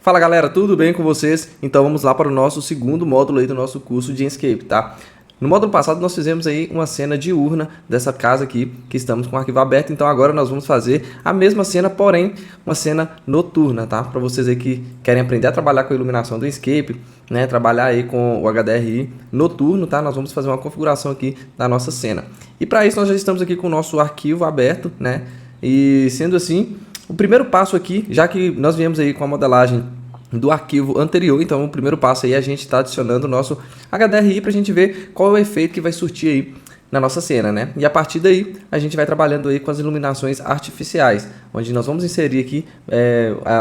Fala galera, tudo bem com vocês? Então vamos lá para o nosso segundo módulo aí do nosso curso de Enscape, tá? No módulo passado nós fizemos aí uma cena diurna dessa casa aqui, que estamos com o arquivo aberto, então agora nós vamos fazer a mesma cena, porém uma cena noturna, tá? Para vocês aí que querem aprender a trabalhar com a iluminação do Enscape, né? Trabalhar aí com o HDRI noturno, tá? Nós vamos fazer uma configuração aqui da nossa cena. E para isso nós já estamos aqui com o nosso arquivo aberto, né? E sendo assim, o primeiro passo aqui, já que nós viemos aí com a modelagem do arquivo anterior, então o primeiro passo aí é a gente está adicionando o nosso HDRI para a gente ver qual é o efeito que vai surtir aí na nossa cena, né? E a partir daí a gente vai trabalhando aí com as iluminações artificiais, onde nós vamos inserir aqui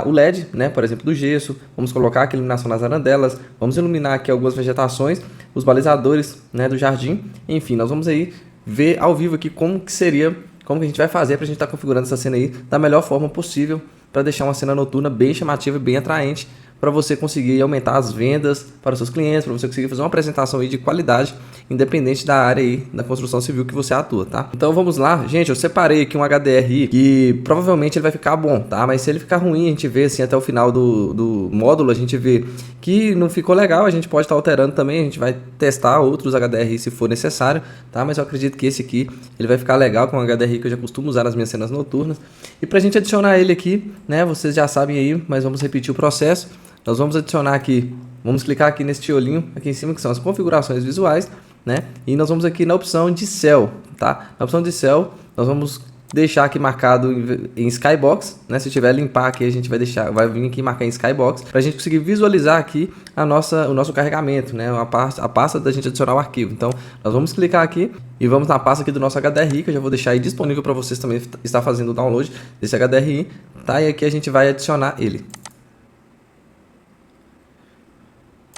o LED, né? Por exemplo, do gesso, vamos colocar aqui a iluminação nas arandelas, vamos iluminar aqui algumas vegetações, os balizadores, né, do jardim, enfim, nós vamos aí ver ao vivo aqui como que a gente vai fazer para a gente estar configurando essa cena aí da melhor forma possível, para deixar uma cena noturna bem chamativa e bem atraente, para você conseguir aumentar as vendas para os seus clientes, para você conseguir fazer uma apresentação aí de qualidade, independente da área aí da construção civil que você atua, tá? Então vamos lá, gente, eu separei aqui um HDRI que provavelmente ele vai ficar bom, tá? Mas se ele ficar ruim, a gente vê assim até o final do módulo, a gente vê que não ficou legal, a gente pode estar alterando também, a gente vai testar outros HDRI se for necessário, tá? Mas eu acredito que esse aqui, ele vai ficar legal com o HDRI que eu já costumo usar nas minhas cenas noturnas. E pra gente adicionar ele aqui, né, vocês já sabem aí, mas vamos repetir o processo. Nós vamos adicionar aqui, vamos clicar aqui nesse olhinho aqui em cima, que são as configurações visuais, né? E nós vamos aqui na opção de céu, tá? Na opção de céu, nós vamos deixar aqui marcado em Skybox, né? Se tiver limpar aqui, a gente vai vir aqui marcar em Skybox, para a gente conseguir visualizar aqui o nosso carregamento, né? A pasta da gente adicionar o arquivo. Então, nós vamos clicar aqui e vamos na pasta aqui do nosso HDRI, que eu já vou deixar aí disponível para vocês também estar fazendo o download desse HDRI, tá? E aqui a gente vai adicionar ele.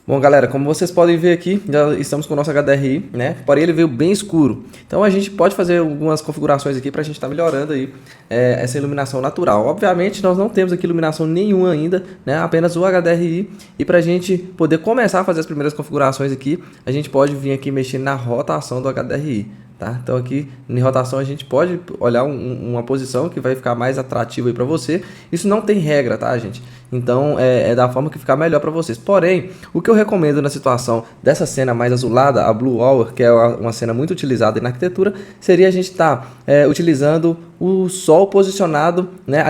Bom, galera, como vocês podem ver aqui, já estamos com o nosso HDRI, né? Porém, ele veio bem escuro. Então, a gente pode fazer algumas configurações aqui para a gente estar melhorando aí essa iluminação natural. Obviamente, nós não temos aqui iluminação nenhuma ainda, né? Apenas o HDRI. E para a gente poder começar a fazer as primeiras configurações aqui, a gente pode vir aqui mexer na rotação do HDRI. Tá? Então aqui em rotação a gente pode olhar uma posição que vai ficar mais atrativa para você. Isso não tem regra, tá, gente? Então é da forma que ficar melhor para vocês. Porém, o que eu recomendo na situação dessa cena mais azulada, a Blue Hour, que é uma cena muito utilizada na arquitetura, seria a gente estar utilizando o sol posicionado, né?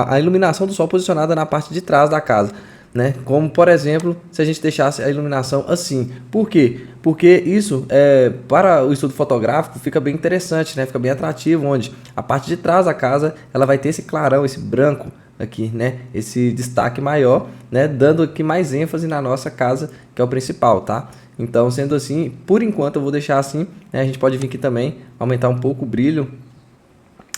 A iluminação do sol posicionada na parte de trás da casa. Né? Como, por exemplo, se a gente deixasse a iluminação assim. Por quê? Porque isso, para o estudo fotográfico, fica bem interessante, né? Fica bem atrativo, onde a parte de trás da casa ela vai ter esse clarão, esse branco aqui, né? Esse destaque maior, né? Dando aqui mais ênfase na nossa casa, que é o principal, tá? Então, sendo assim, por enquanto eu vou deixar assim, né? A gente pode vir aqui também, aumentar um pouco o brilho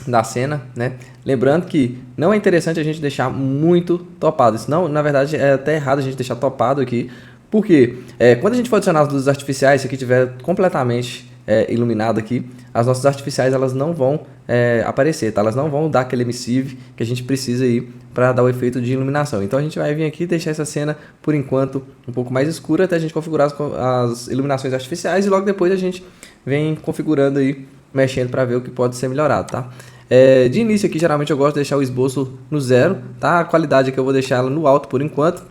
da cena, né? Lembrando que não é interessante a gente deixar muito topado. Isso não, na verdade, é até errado a gente deixar topado aqui. Porque quando a gente for adicionar as luzes artificiais, se aqui estiver completamente iluminado aqui, as nossas artificiais elas não vão aparecer, tá? Elas não vão dar aquele emissive que a gente precisa aí para dar o efeito de iluminação. Então a gente vai vir aqui e deixar essa cena por enquanto um pouco mais escura até a gente configurar as iluminações artificiais e logo depois a gente vem configurando aí, mexendo para ver o que pode ser melhorado, tá? De início aqui, geralmente eu gosto de deixar o esboço no 0, tá? A qualidade aqui eu vou deixar ela no alto por enquanto.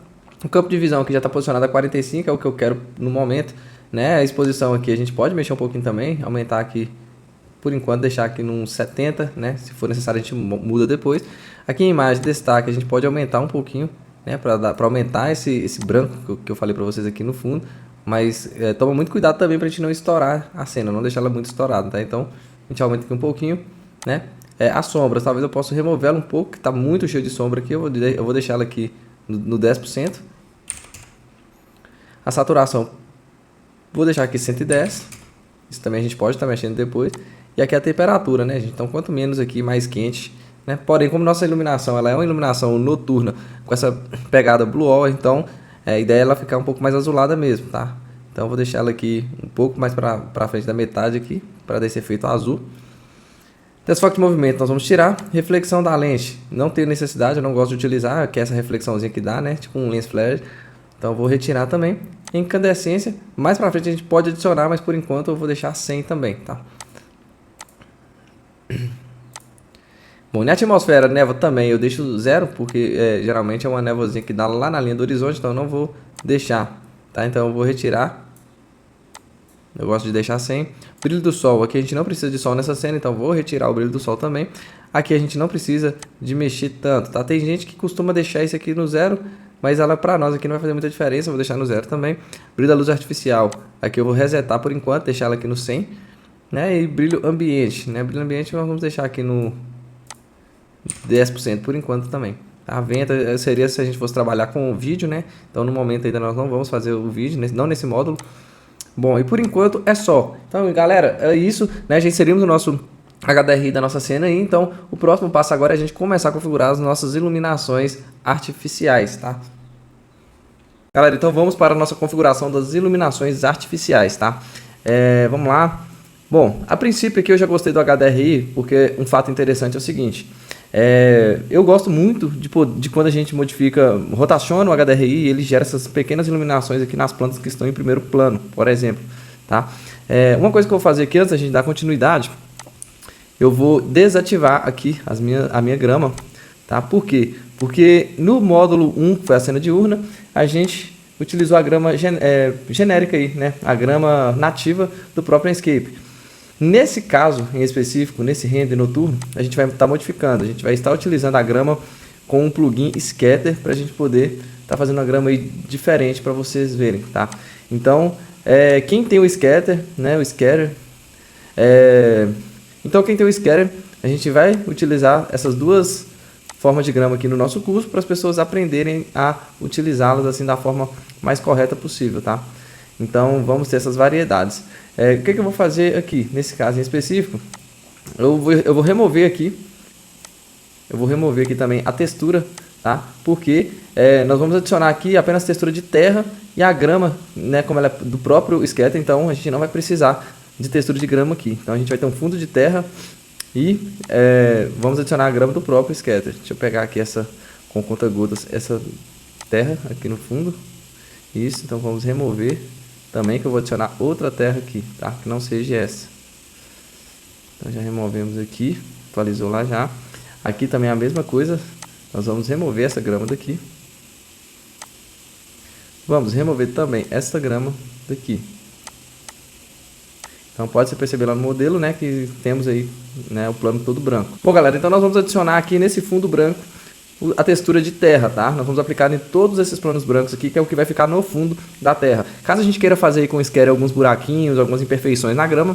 O campo de visão aqui já está posicionado a 45, é o que eu quero no momento, né? A exposição aqui a gente pode mexer um pouquinho também, aumentar aqui por enquanto, deixar aqui num 70, né? Se for necessário a gente muda depois. Aqui em imagem, destaque, a gente pode aumentar um pouquinho, né? Para aumentar esse branco que eu falei para vocês aqui no fundo. Mas toma muito cuidado também para a gente não estourar a cena, não deixar ela muito estourada, tá? Então a gente aumenta aqui um pouquinho, né? As sombras, talvez eu possa remover ela um pouco, que está muito cheio de sombra aqui, eu vou deixar ela aqui no 10%. A saturação, vou deixar aqui 110, isso também a gente pode estar mexendo depois. E aqui a temperatura, né, gente? Então quanto menos aqui, mais quente, né? Porém, como nossa iluminação ela é uma iluminação noturna, com essa pegada Blue Hour, então a ideia é ela ficar um pouco mais azulada mesmo, tá? Então eu vou deixar ela aqui um pouco mais para frente da metade aqui, para dar esse efeito azul. Desfoque de movimento nós vamos tirar. Reflexão da lente, não tenho necessidade, eu não gosto de utilizar, que é essa reflexãozinha que dá, né? Tipo um lens flare. Então eu vou retirar também. Incandescência, mais para frente a gente pode adicionar, mas por enquanto eu vou deixar 100 também, tá? Bom, na atmosfera, névoa também eu deixo 0, porque geralmente é uma névoazinha que dá lá na linha do horizonte, então eu não vou deixar, tá? Então eu vou retirar. Eu gosto de deixar sem. Brilho do sol, aqui a gente não precisa de sol nessa cena, então vou retirar o brilho do sol também. Aqui a gente não precisa de mexer tanto, tá? Tem gente que costuma deixar isso aqui no 0, mas ela pra nós aqui não vai fazer muita diferença, eu vou deixar no 0 também. Brilho da luz artificial, aqui eu vou resetar por enquanto, deixar ela aqui no 100, né? E brilho ambiente, né? Brilho ambiente nós vamos deixar aqui no 10% por enquanto também. A venta seria se a gente fosse trabalhar com o vídeo, né? Então no momento ainda nós não vamos fazer o vídeo, não nesse módulo. Bom, e por enquanto é só. Então, galera, é isso, né? A gente inserimos o nosso HDRI da nossa cena aí. Então, o próximo passo agora é a gente começar a configurar as nossas iluminações artificiais, tá? Galera, então vamos para a nossa configuração das iluminações artificiais, tá? Vamos lá. Bom, a princípio aqui eu já gostei do HDRI, porque um fato interessante é o seguinte. Eu gosto muito de quando a gente modifica, rotaciona o HDRI, ele gera essas pequenas iluminações aqui nas plantas que estão em primeiro plano, por exemplo, tá? Uma coisa que eu vou fazer aqui antes da gente dar continuidade, eu vou desativar aqui a minha grama, tá? Por quê? Porque no módulo 1, que foi a cena diurna, a gente utilizou a grama genérica aí, né? A grama nativa do próprio Enscape. Nesse caso, em específico, nesse render noturno, a gente vai estar modificando, a gente vai estar utilizando a grama com um plugin Scatter para a gente poder estar fazendo uma grama aí diferente para vocês verem, tá? Então, quem tem o Scatter, né, o Scatter, então quem tem o Scatter, a gente vai utilizar essas duas formas de grama aqui no nosso curso para as pessoas aprenderem a utilizá-las assim da forma mais correta possível, tá? Então vamos ter essas variedades. O que eu vou fazer aqui, nesse caso em específico? Eu vou remover aqui. Eu vou remover aqui também a textura, tá? Porque nós vamos adicionar aqui apenas textura de terra e a grama, né? Como ela é do próprio Scatter, então a gente não vai precisar de textura de grama aqui. Então a gente vai ter um fundo de terra e vamos adicionar a grama do próprio Scatter. Deixa eu pegar aqui com conta-gotas, essa terra aqui no fundo. Isso, então vamos remover. Também que eu vou adicionar outra terra aqui, tá? Que não seja essa. Então já removemos aqui, atualizou lá já. Aqui também é a mesma coisa, nós vamos remover essa grama daqui. Vamos remover também essa grama daqui. Então pode se perceber lá no modelo, né, que temos aí, né, o plano todo branco. Bom, galera, então nós vamos adicionar aqui nesse fundo branco a textura de terra, tá? Nós vamos aplicar em todos esses planos brancos aqui, que é o que vai ficar no fundo da terra. Caso a gente queira fazer aí com o Scatter alguns buraquinhos, algumas imperfeições na grama,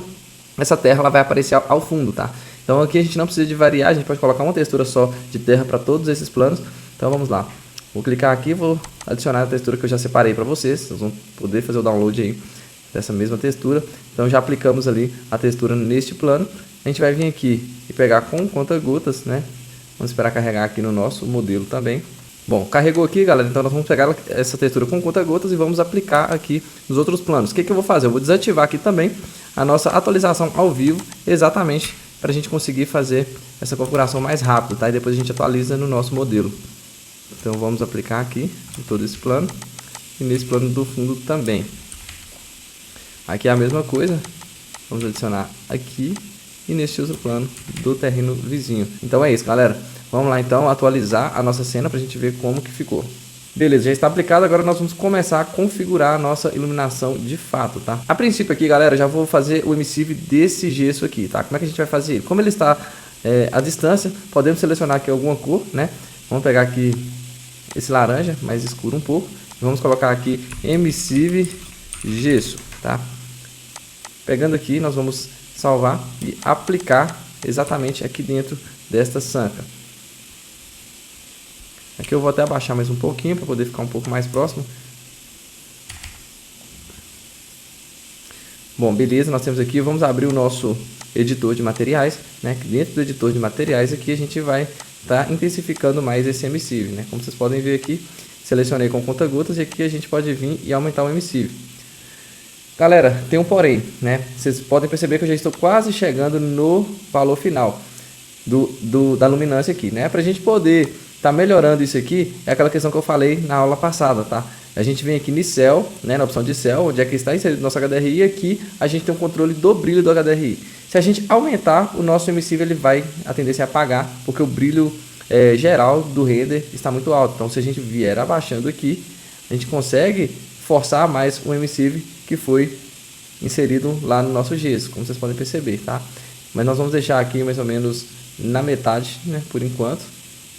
essa terra ela vai aparecer ao fundo, tá? Então aqui a gente não precisa de variar, a gente pode colocar uma textura só de terra para todos esses planos. Então vamos lá. Vou clicar aqui, vou adicionar a textura que eu já separei para vocês. Vocês vão poder fazer o download aí dessa mesma textura. Então já aplicamos ali a textura neste plano. A gente vai vir aqui e pegar com conta-gotas, né? Vamos esperar carregar aqui no nosso modelo também. Bom, carregou aqui, galera, então nós vamos pegar essa textura com conta-gotas e vamos aplicar aqui nos outros planos. O que eu vou fazer? Eu vou desativar aqui também a nossa atualização ao vivo, exatamente para a gente conseguir fazer essa configuração mais rápido, tá? E depois a gente atualiza no nosso modelo. Então vamos aplicar aqui em todo esse plano e nesse plano do fundo também. Aqui é a mesma coisa, vamos adicionar aqui e neste outro plano do terreno vizinho. Então é isso, galera. Vamos lá então atualizar a nossa cena para a gente ver como que ficou. Beleza, já está aplicado, agora nós vamos começar a configurar a nossa iluminação de fato, tá? A princípio aqui, galera, já vou fazer o emissive desse gesso aqui, tá? Como é que a gente vai fazer ele? Como ele está à distância, podemos selecionar aqui alguma cor, né? Vamos pegar aqui esse laranja, mais escuro um pouco. Vamos colocar aqui emissive gesso, tá? Pegando aqui, nós vamos salvar e aplicar exatamente aqui dentro desta sanca. Aqui eu vou até abaixar mais um pouquinho para poder ficar um pouco mais próximo. Bom, beleza, nós temos aqui, vamos abrir o nosso editor de materiais, né? Dentro do editor de materiais aqui a gente vai estar intensificando mais esse emissive, né? Como vocês podem ver aqui, selecionei com conta-gotas e aqui a gente pode vir e aumentar o emissive. Galera, tem um porém, né? Vocês podem perceber que eu já estou quase chegando no valor final da luminância aqui, né? Para a gente poder estar melhorando isso aqui, é aquela questão que eu falei na aula passada, tá? A gente vem aqui no céu, né? Na opção de céu, onde é que está inserido o nosso HDRI, e aqui a gente tem um controle do brilho do HDRI. Se a gente aumentar, o nosso emissive ele vai a tendência a apagar, porque o brilho geral do render está muito alto. Então, se a gente vier abaixando aqui, a gente consegue forçar mais o emissive que foi inserido lá no nosso gesso, como vocês podem perceber, tá? Mas nós vamos deixar aqui mais ou menos na metade, né, por enquanto.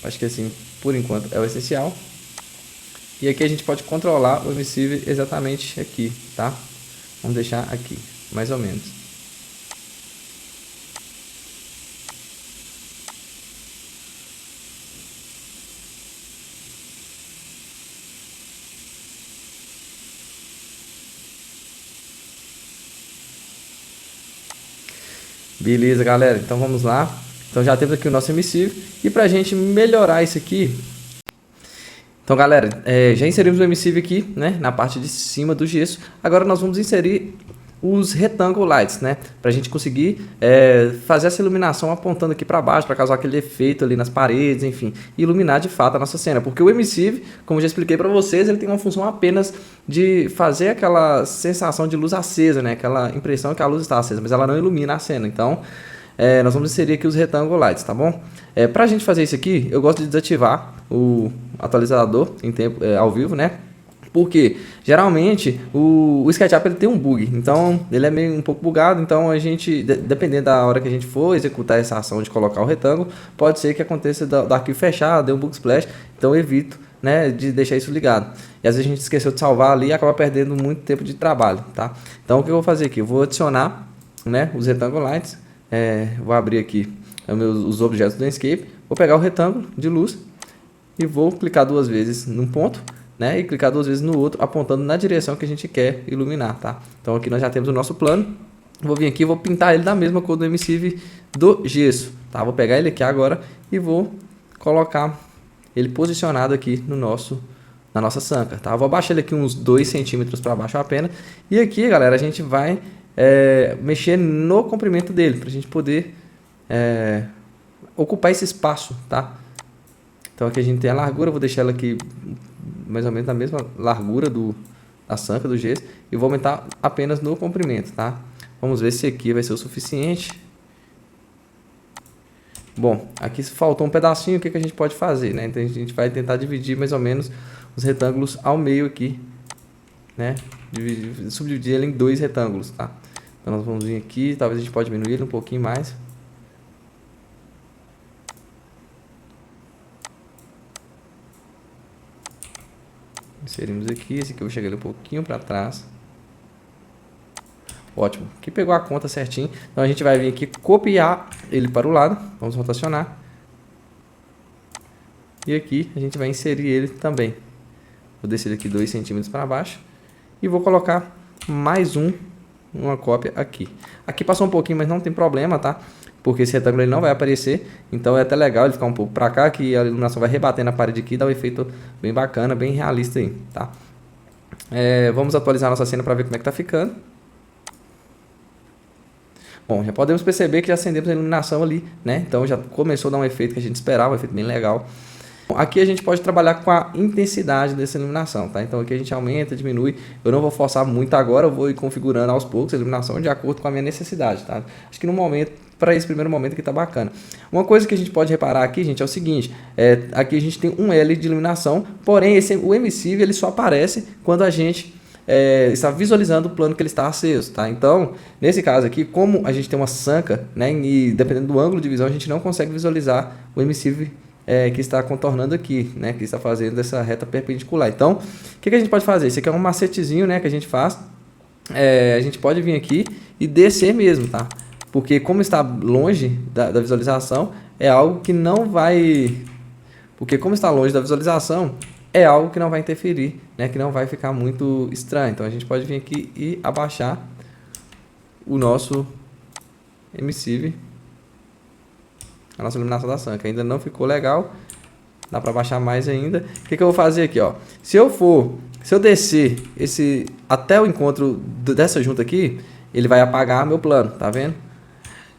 Acho que assim, por enquanto, é o essencial. E aqui a gente pode controlar o emissive exatamente aqui, tá? Vamos deixar aqui, mais ou menos. Beleza, galera, então vamos lá. Então já temos aqui o nosso emissive. E para a gente melhorar isso aqui, então galera, já inserimos o emissive aqui, né, na parte de cima do gesso. Agora nós vamos inserir os rectangle lights, né, para a gente conseguir fazer essa iluminação apontando aqui para baixo, para causar aquele efeito ali nas paredes, enfim, iluminar de fato a nossa cena. Porque o emissive, como eu já expliquei para vocês, ele tem uma função apenas de fazer aquela sensação de luz acesa, né, aquela impressão que a luz está acesa, mas ela não ilumina a cena. Então nós vamos inserir aqui os rectangle lights, tá bom? Para a gente fazer isso aqui, eu gosto de desativar o atualizador em tempo ao vivo, né? Porque geralmente o SketchUp ele tem um bug, então ele é meio um pouco bugado. Então a gente, dependendo da hora que a gente for executar essa ação de colocar o retângulo, pode ser que aconteça do arquivo fechado, dê um bug splash. Então eu evito, né, de deixar isso ligado. E às vezes a gente esqueceu de salvar ali e acaba perdendo muito tempo de trabalho, tá? Então o que eu vou fazer aqui? Eu vou adicionar, né, os rectangle lights. Vou abrir aqui os objetos do Enscape, vou pegar o retângulo de luz e vou clicar duas vezes num ponto, né, e clicar duas vezes no outro, apontando na direção que a gente quer iluminar, tá? Então aqui nós já temos o nosso plano. Vou vir aqui e vou pintar ele da mesma cor do emissive do gesso, tá? Vou pegar ele aqui agora e vou colocar ele posicionado aqui na nossa sanca, tá? Vou abaixar ele aqui uns 2 centímetros para baixo apenas. E aqui, galera, a gente vai mexer no comprimento dele, para a gente poder ocupar esse espaço, tá? Então aqui a gente tem a largura, vou deixar ela aqui mais ou menos na mesma largura da sanca do gesso e vou aumentar apenas no comprimento, tá? Vamos ver se aqui vai ser o suficiente. Bom, aqui faltou um pedacinho, o que a gente pode fazer, né? Então a gente vai tentar dividir mais ou menos os retângulos ao meio aqui, né? Subdividir ele em 2 retângulos, tá? Então nós vamos vir aqui, talvez a gente pode diminuir ele um pouquinho mais. Inserimos aqui, esse aqui eu vou chegar ele um pouquinho para trás. Ótimo, aqui pegou a conta certinho. Então a gente vai vir aqui copiar ele para o lado, vamos rotacionar. E aqui a gente vai inserir ele também. Vou descer aqui 2 centímetros para baixo e vou colocar mais uma cópia aqui. Aqui passou um pouquinho, mas não tem problema, tá? Porque esse retângulo ele não vai aparecer, então é até legal ele ficar um pouco para cá, que a iluminação vai rebater na parede aqui, dá um efeito bem bacana, bem realista aí, tá? Vamos atualizar nossa cena para ver como é que tá ficando. Bom, já podemos perceber que já acendemos a iluminação ali, né? Então já começou a dar um efeito que a gente esperava, um efeito bem legal. Aqui a gente pode trabalhar com a intensidade dessa iluminação, tá? Então aqui a gente aumenta, diminui. Eu não vou forçar muito agora, eu vou ir configurando aos poucos a iluminação de acordo com a minha necessidade, tá? Acho que no momento, para esse primeiro momento aqui tá bacana. Uma coisa que a gente pode reparar aqui, gente, é o seguinte. Aqui a gente tem um L de iluminação, porém o emissive ele só aparece quando a gente está visualizando o plano que ele está aceso, tá? Então, nesse caso aqui, como a gente tem uma sanca, né, e dependendo do ângulo de visão, a gente não consegue visualizar o emissive que está contornando aqui, né, que está fazendo essa reta perpendicular. Então, o que a gente pode fazer? Esse aqui é um macetezinho, né, que a gente faz. A gente pode vir aqui e descer mesmo, tá? Porque como está longe da visualização, é algo que não vai... Porque como está longe da visualização, é algo que não vai interferir, né, que não vai ficar muito estranho. Então, a gente pode vir aqui e abaixar o nosso emissive, a nossa iluminação da sanca. Ainda não ficou legal, dá para baixar mais ainda. O que eu vou fazer aqui, ó? Se eu descer até o encontro dessa junta aqui, ele vai apagar meu plano, tá vendo?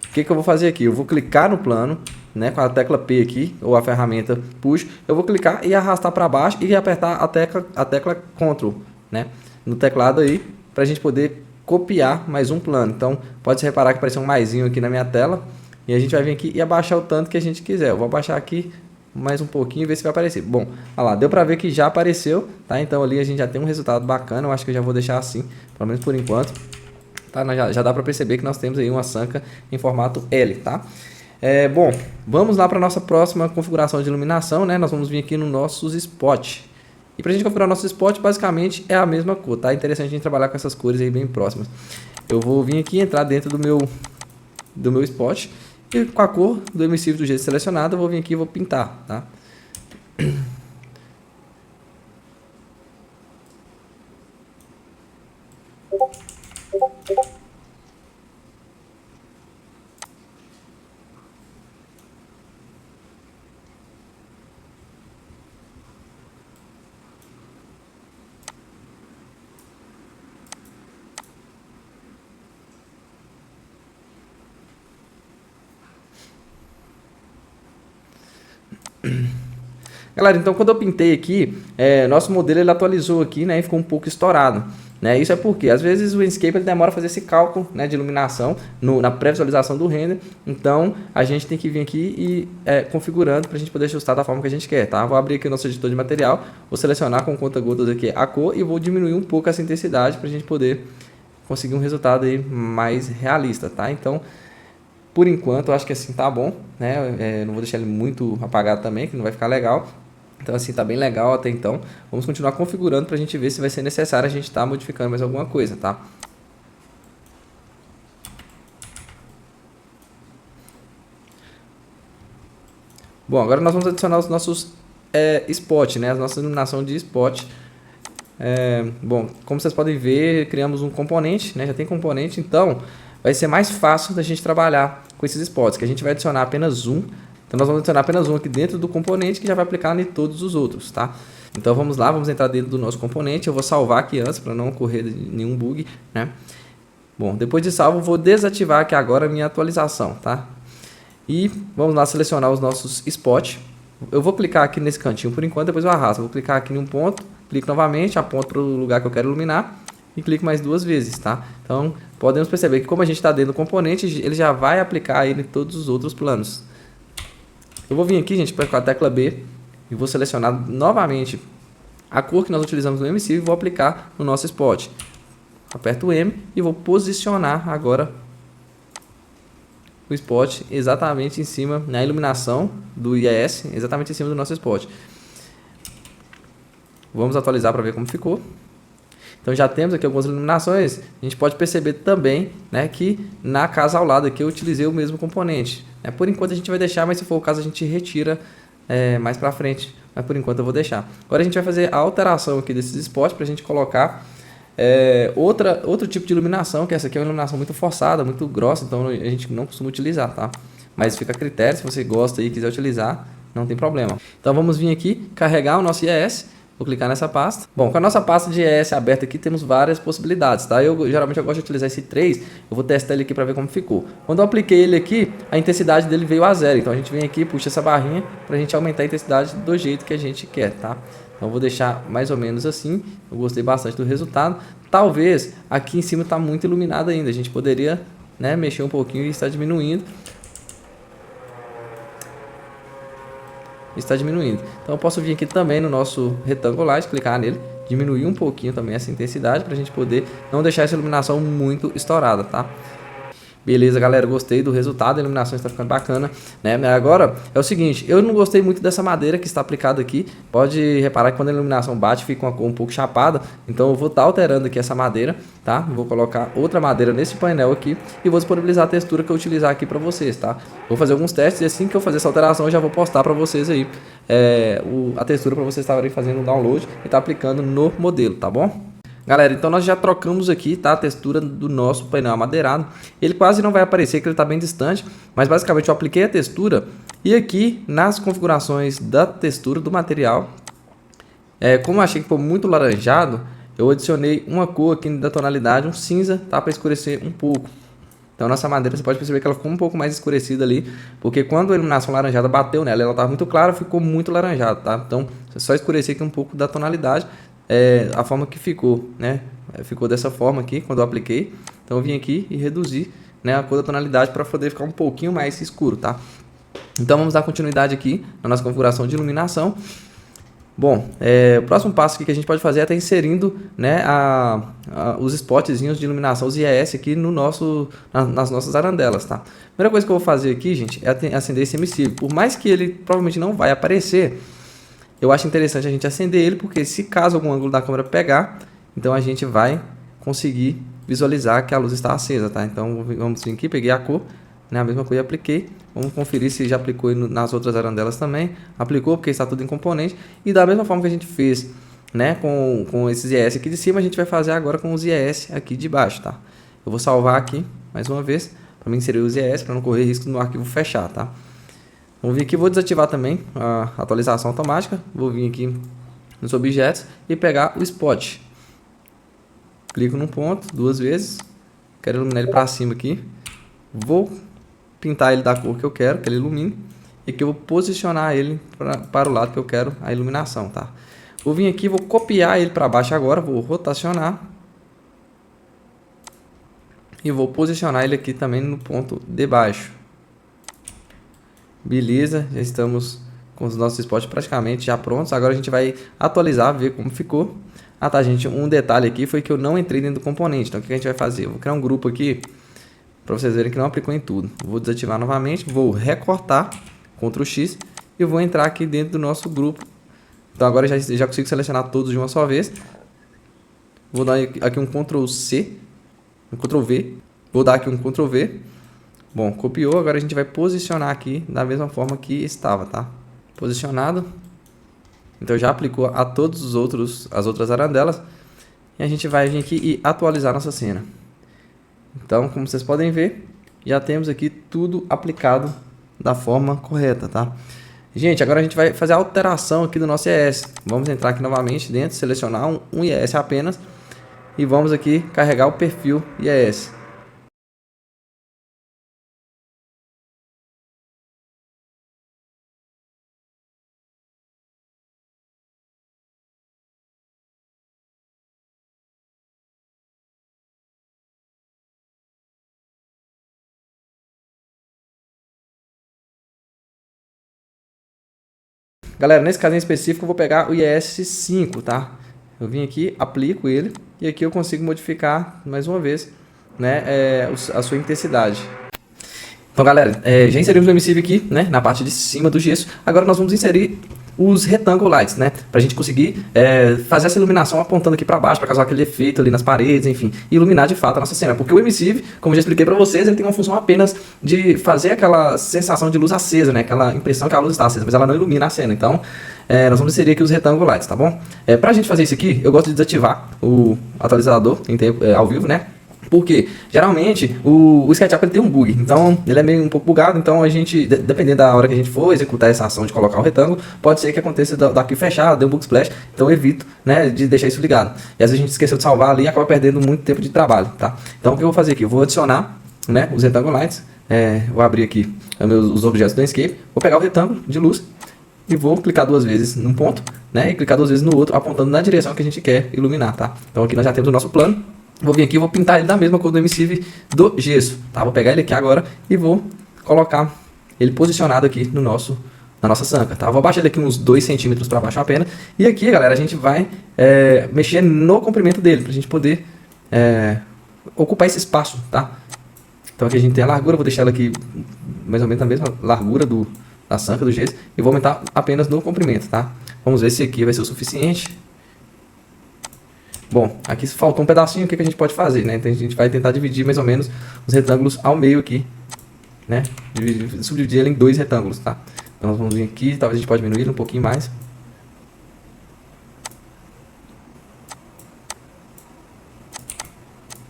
O que eu vou fazer aqui? Eu vou clicar no plano, né, com a tecla P aqui, ou a ferramenta Push. Eu vou clicar e arrastar para baixo e apertar a tecla Ctrl, né, no teclado aí, para a gente poder copiar mais um plano. Então, pode reparar que apareceu um maisinho aqui na minha tela. E a gente vai vir aqui e abaixar o tanto que a gente quiser. Eu vou abaixar aqui mais um pouquinho e ver se vai aparecer. Bom, olha lá, deu pra ver que já apareceu, tá? Então ali a gente já tem um resultado bacana. Eu acho que eu já vou deixar assim, pelo menos por enquanto. Tá? Já dá pra perceber que nós temos aí uma sanca em formato L, tá? Bom, vamos lá para nossa próxima configuração de iluminação, né? Nós vamos vir aqui no nossos spot. E pra gente configurar o nosso spot, basicamente é a mesma cor, tá? É interessante a gente trabalhar com essas cores aí bem próximas. Eu vou vir aqui entrar dentro do meu spot. E com a cor do emissivo do jeito selecionado, eu vou vir aqui e vou pintar, tá? Galera, então quando eu pintei aqui, nosso modelo ele atualizou aqui, né, e ficou um pouco estourado, né? Isso é porque às vezes o Inkscape ele demora a fazer esse cálculo, né, de iluminação na pré-visualização do render. Então a gente tem que vir aqui e configurando para a gente poder ajustar da forma que a gente quer, tá? Vou abrir aqui o nosso editor de material, vou selecionar com conta-gotas aqui a cor e vou diminuir um pouco essa intensidade para a gente poder conseguir um resultado aí mais realista, tá? Então, por enquanto, eu acho que assim tá bom, né? Não vou deixar ele muito apagado também, que não vai ficar legal. Então assim tá bem legal até então. Vamos continuar configurando para a gente ver se vai ser necessário a gente estar modificando mais alguma coisa, tá? Bom, agora nós vamos adicionar os nossos spot, né? A nossa iluminação de spot. Bom, como vocês podem ver, criamos um componente, né? Já tem componente, então vai ser mais fácil da gente trabalhar com esses spots, que a gente vai adicionar apenas um. Então nós vamos adicionar apenas um aqui dentro do componente que já vai aplicar em todos os outros, tá? Então vamos lá, vamos entrar dentro do nosso componente. Eu vou salvar aqui antes para não ocorrer nenhum bug, né? Bom, depois de salvo, vou desativar aqui agora a minha atualização, tá? E vamos lá selecionar os nossos spots. Eu vou clicar aqui nesse cantinho por enquanto, depois eu arrasto. Vou clicar aqui em um ponto, clico novamente, aponto para o lugar que eu quero iluminar e clico mais duas vezes, tá? Então podemos perceber que como a gente está dentro do componente, ele já vai aplicar ele em todos os outros planos. Eu vou vir aqui, gente, com a tecla B e vou selecionar novamente a cor que nós utilizamos no emissivo e vou aplicar no nosso spot. Aperto o M e vou posicionar agora o spot exatamente em cima, na iluminação do IES, exatamente em cima do nosso spot. Vamos atualizar para ver como ficou. Então já temos aqui algumas iluminações. A gente pode perceber também, né, que na casa ao lado aqui eu utilizei o mesmo componente. Por enquanto a gente vai deixar, mas se for o caso a gente retira mais para frente. Mas por enquanto eu vou deixar. Agora a gente vai fazer a alteração aqui desses spots para a gente colocar outro tipo de iluminação, que essa aqui é uma iluminação muito forçada, muito grossa, então a gente não costuma utilizar, tá? Mas fica a critério, se você gosta e quiser utilizar, não tem problema. Então vamos vir aqui, carregar o nosso IES. Vou clicar nessa pasta. Bom, com a nossa pasta de ES aberta aqui, temos várias possibilidades, tá? Geralmente eu gosto de utilizar esse 3, eu vou testar ele aqui para ver como ficou. Quando eu apliquei ele aqui, a intensidade dele veio a 0, então a gente vem aqui, puxa essa barrinha para a gente aumentar a intensidade do jeito que a gente quer, tá? Então eu vou deixar mais ou menos assim, eu gostei bastante do resultado. Talvez aqui em cima está muito iluminado ainda, a gente poderia, né, mexer um pouquinho e estar diminuindo. Está diminuindo. Então eu posso vir aqui também no nosso retangular, clicar nele, diminuir um pouquinho também essa intensidade para a gente poder não deixar essa iluminação muito estourada, tá? Beleza, galera, gostei do resultado, a iluminação está ficando bacana, né? Agora é o seguinte, eu não gostei muito dessa madeira que está aplicada aqui. Pode reparar que quando a iluminação bate fica uma cor um pouco chapada, então eu vou estar alterando aqui essa madeira, tá? Vou colocar outra madeira nesse painel aqui e vou disponibilizar a textura que eu utilizar aqui para vocês, tá? Vou fazer alguns testes e assim que eu fazer essa alteração eu já vou postar para vocês aí a textura para vocês estarem fazendo um download e tá aplicando no modelo, tá bom? Galera, então nós já trocamos aqui, tá, a textura do nosso painel amadeirado. Ele quase não vai aparecer, que ele está bem distante, mas basicamente eu apliquei a textura e aqui nas configurações da textura do material, como eu achei que ficou muito laranjado, eu adicionei uma cor aqui da tonalidade, um cinza, tá, para escurecer um pouco. Então nossa madeira, você pode perceber que ela ficou um pouco mais escurecida ali, porque quando a iluminação laranjada bateu nela, ela estava muito clara, ficou muito laranjada, tá? Então, é só escurecer aqui um pouco da tonalidade. A forma que ficou, né? ficou dessa forma aqui quando eu apliquei. Então eu vim aqui e reduzi, né, a cor da tonalidade para poder ficar um pouquinho mais escuro, tá? Então vamos dar continuidade aqui na nossa configuração de iluminação. Bom, o próximo passo aqui que a gente pode fazer é estar inserindo, né, os spotzinhos de iluminação, os IES aqui no nas nossas arandelas, tá? A primeira coisa que eu vou fazer aqui, gente, é acender esse emissivo. Por mais que ele provavelmente não vai aparecer, eu acho interessante a gente acender ele, porque se caso algum ângulo da câmera pegar, então a gente vai conseguir visualizar que a luz está acesa, tá? Então vamos vir aqui, peguei a cor, né, a mesma cor e apliquei. Vamos conferir se já aplicou nas outras arandelas também. Aplicou, porque está tudo em componente. E da mesma forma que a gente fez, né, com esses IES aqui de cima, a gente vai fazer agora com os IES aqui de baixo, tá? Eu vou salvar aqui, mais uma vez, para mim inserir os IES, para não correr risco no arquivo fechar, tá? Vou vir aqui, vou desativar também a atualização automática. Vou vir aqui nos objetos e pegar o spot. Clico num ponto, 2 vezes. Quero iluminar ele para cima aqui. Vou pintar ele da cor que eu quero, que ele ilumine, e que eu vou posicionar ele para o lado que eu quero a iluminação, tá? Vou vir aqui, vou copiar ele para baixo agora, vou rotacionar e vou posicionar ele aqui também no ponto de baixo. Beleza, já estamos com os nossos spots praticamente já prontos. Agora a gente vai atualizar, ver como ficou. Ah tá, gente, um detalhe aqui foi que eu não entrei dentro do componente, então o que a gente vai fazer? Eu vou criar um grupo aqui para vocês verem que não aplicou em tudo. Vou desativar novamente, vou recortar, Ctrl X, e vou entrar aqui dentro do nosso grupo. Então agora já consigo selecionar todos de uma só vez. Vou dar aqui um Ctrl C, um Ctrl V, vou dar aqui um Ctrl V. Bom, copiou, agora a gente vai posicionar aqui da mesma forma que estava, tá? Posicionado. Então já aplicou a todos as outras arandelas. E a gente vai vir aqui e atualizar nossa cena. Então, como vocês podem ver, já temos aqui tudo aplicado da forma correta, tá? Gente, agora a gente vai fazer a alteração aqui do nosso IES. Vamos entrar aqui novamente dentro, selecionar um IES apenas e vamos aqui carregar o perfil IES. Galera, nesse caso em específico, eu vou pegar o IES5, tá? Eu vim aqui, aplico ele, e aqui eu consigo modificar, mais uma vez, né, a sua intensidade. Então, galera, já inserimos o emissive aqui, né, na parte de cima do gesso. Agora nós vamos inserir os rectangle lights, né, pra gente conseguir fazer essa iluminação apontando aqui para baixo, para causar aquele efeito ali nas paredes, enfim, e iluminar de fato a nossa cena. Porque o emissive, como eu já expliquei para vocês, ele tem uma função apenas de fazer aquela sensação de luz acesa, né, aquela impressão que a luz está acesa, mas ela não ilumina a cena. Então, nós vamos inserir aqui os rectangle lights, tá bom? Pra gente fazer isso aqui, eu gosto de desativar o atualizador em tempo, ao vivo, né? Porque geralmente o SketchUp ele tem um bug, então ele é meio um pouco bugado, então a gente, dependendo da hora que a gente for executar essa ação de colocar o retângulo, pode ser que aconteça daqui fechar, dê um bug splash, então eu evito, né, de deixar isso ligado. E às vezes a gente esqueceu de salvar ali e acaba perdendo muito tempo de trabalho, tá? Então o que eu vou fazer aqui? Eu vou adicionar, né, os rectangle lights, vou abrir aqui os objetos do Enscape, vou pegar o retângulo de luz e vou clicar 2 vezes num ponto, né, e clicar 2 vezes no outro, apontando na direção que a gente quer iluminar, tá? Então aqui nós já temos o nosso plano. Vou vir aqui e vou pintar ele da mesma cor do emissive do gesso, tá? Vou pegar ele aqui agora e vou colocar ele posicionado aqui na nossa sanca, tá? Vou abaixar ele aqui uns 2 centímetros para baixo apenas. E aqui, galera, a gente vai mexer no comprimento dele, para a gente poder ocupar esse espaço, tá? Então aqui a gente tem a largura, vou deixar ela aqui mais ou menos na mesma largura da sanca do gesso. E vou aumentar apenas no comprimento, tá? Vamos ver se aqui vai ser o suficiente. Bom, aqui faltou um pedacinho, o que a gente pode fazer, né? Então a gente vai tentar dividir mais ou menos os retângulos ao meio aqui, né? Subdividir ele em 2 retângulos, tá? Então nós vamos vir aqui, talvez a gente pode diminuir ele um pouquinho mais.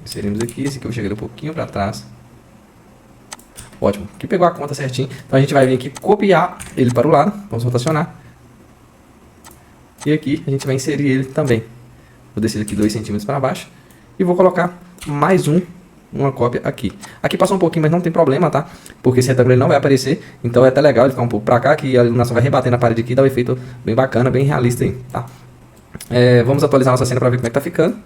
Inserimos aqui, esse aqui eu cheguei um pouquinho para trás. Ótimo, aqui pegou a conta certinho. Então a gente vai vir aqui copiar ele para o lado, vamos rotacionar. E aqui a gente vai inserir ele também. Vou descer aqui 2 centímetros para baixo e vou colocar mais uma cópia aqui. Aqui passou um pouquinho, mas não tem problema, tá? Porque esse retângulo ele não vai aparecer, então é até legal ele ficar um pouco para cá, que a iluminação vai rebater na parede aqui, dá um efeito bem bacana, bem realista aí, tá? Vamos atualizar nossa cena para ver como é que tá ficando.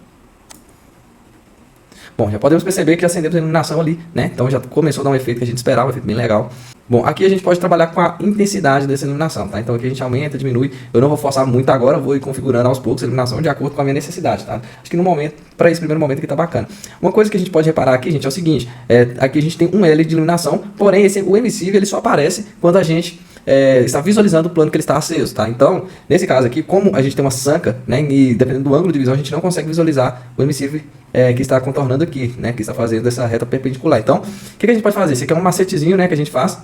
Bom, já podemos perceber que acendemos a iluminação ali, né? Então já começou a dar um efeito que a gente esperava, um efeito bem legal. Bom, aqui a gente pode trabalhar com a intensidade dessa iluminação, tá? Então aqui a gente aumenta, diminui. Eu não vou forçar muito agora, eu vou ir configurando aos poucos a iluminação de acordo com a minha necessidade, tá? Acho que no momento, para esse primeiro momento aqui tá bacana. Uma coisa que a gente pode reparar aqui, gente, é o seguinte. Aqui a gente tem um L de iluminação, porém o emissivo ele só aparece quando a gente está visualizando o plano que ele está aceso, tá? Então, nesse caso aqui, como a gente tem uma sanca, né? E dependendo do ângulo de visão, a gente não consegue visualizar o emissivo que está contornando aqui, né? Que está fazendo essa reta perpendicular. Então, o que a gente pode fazer? Esse aqui é um macetezinho, né? Que a gente faz.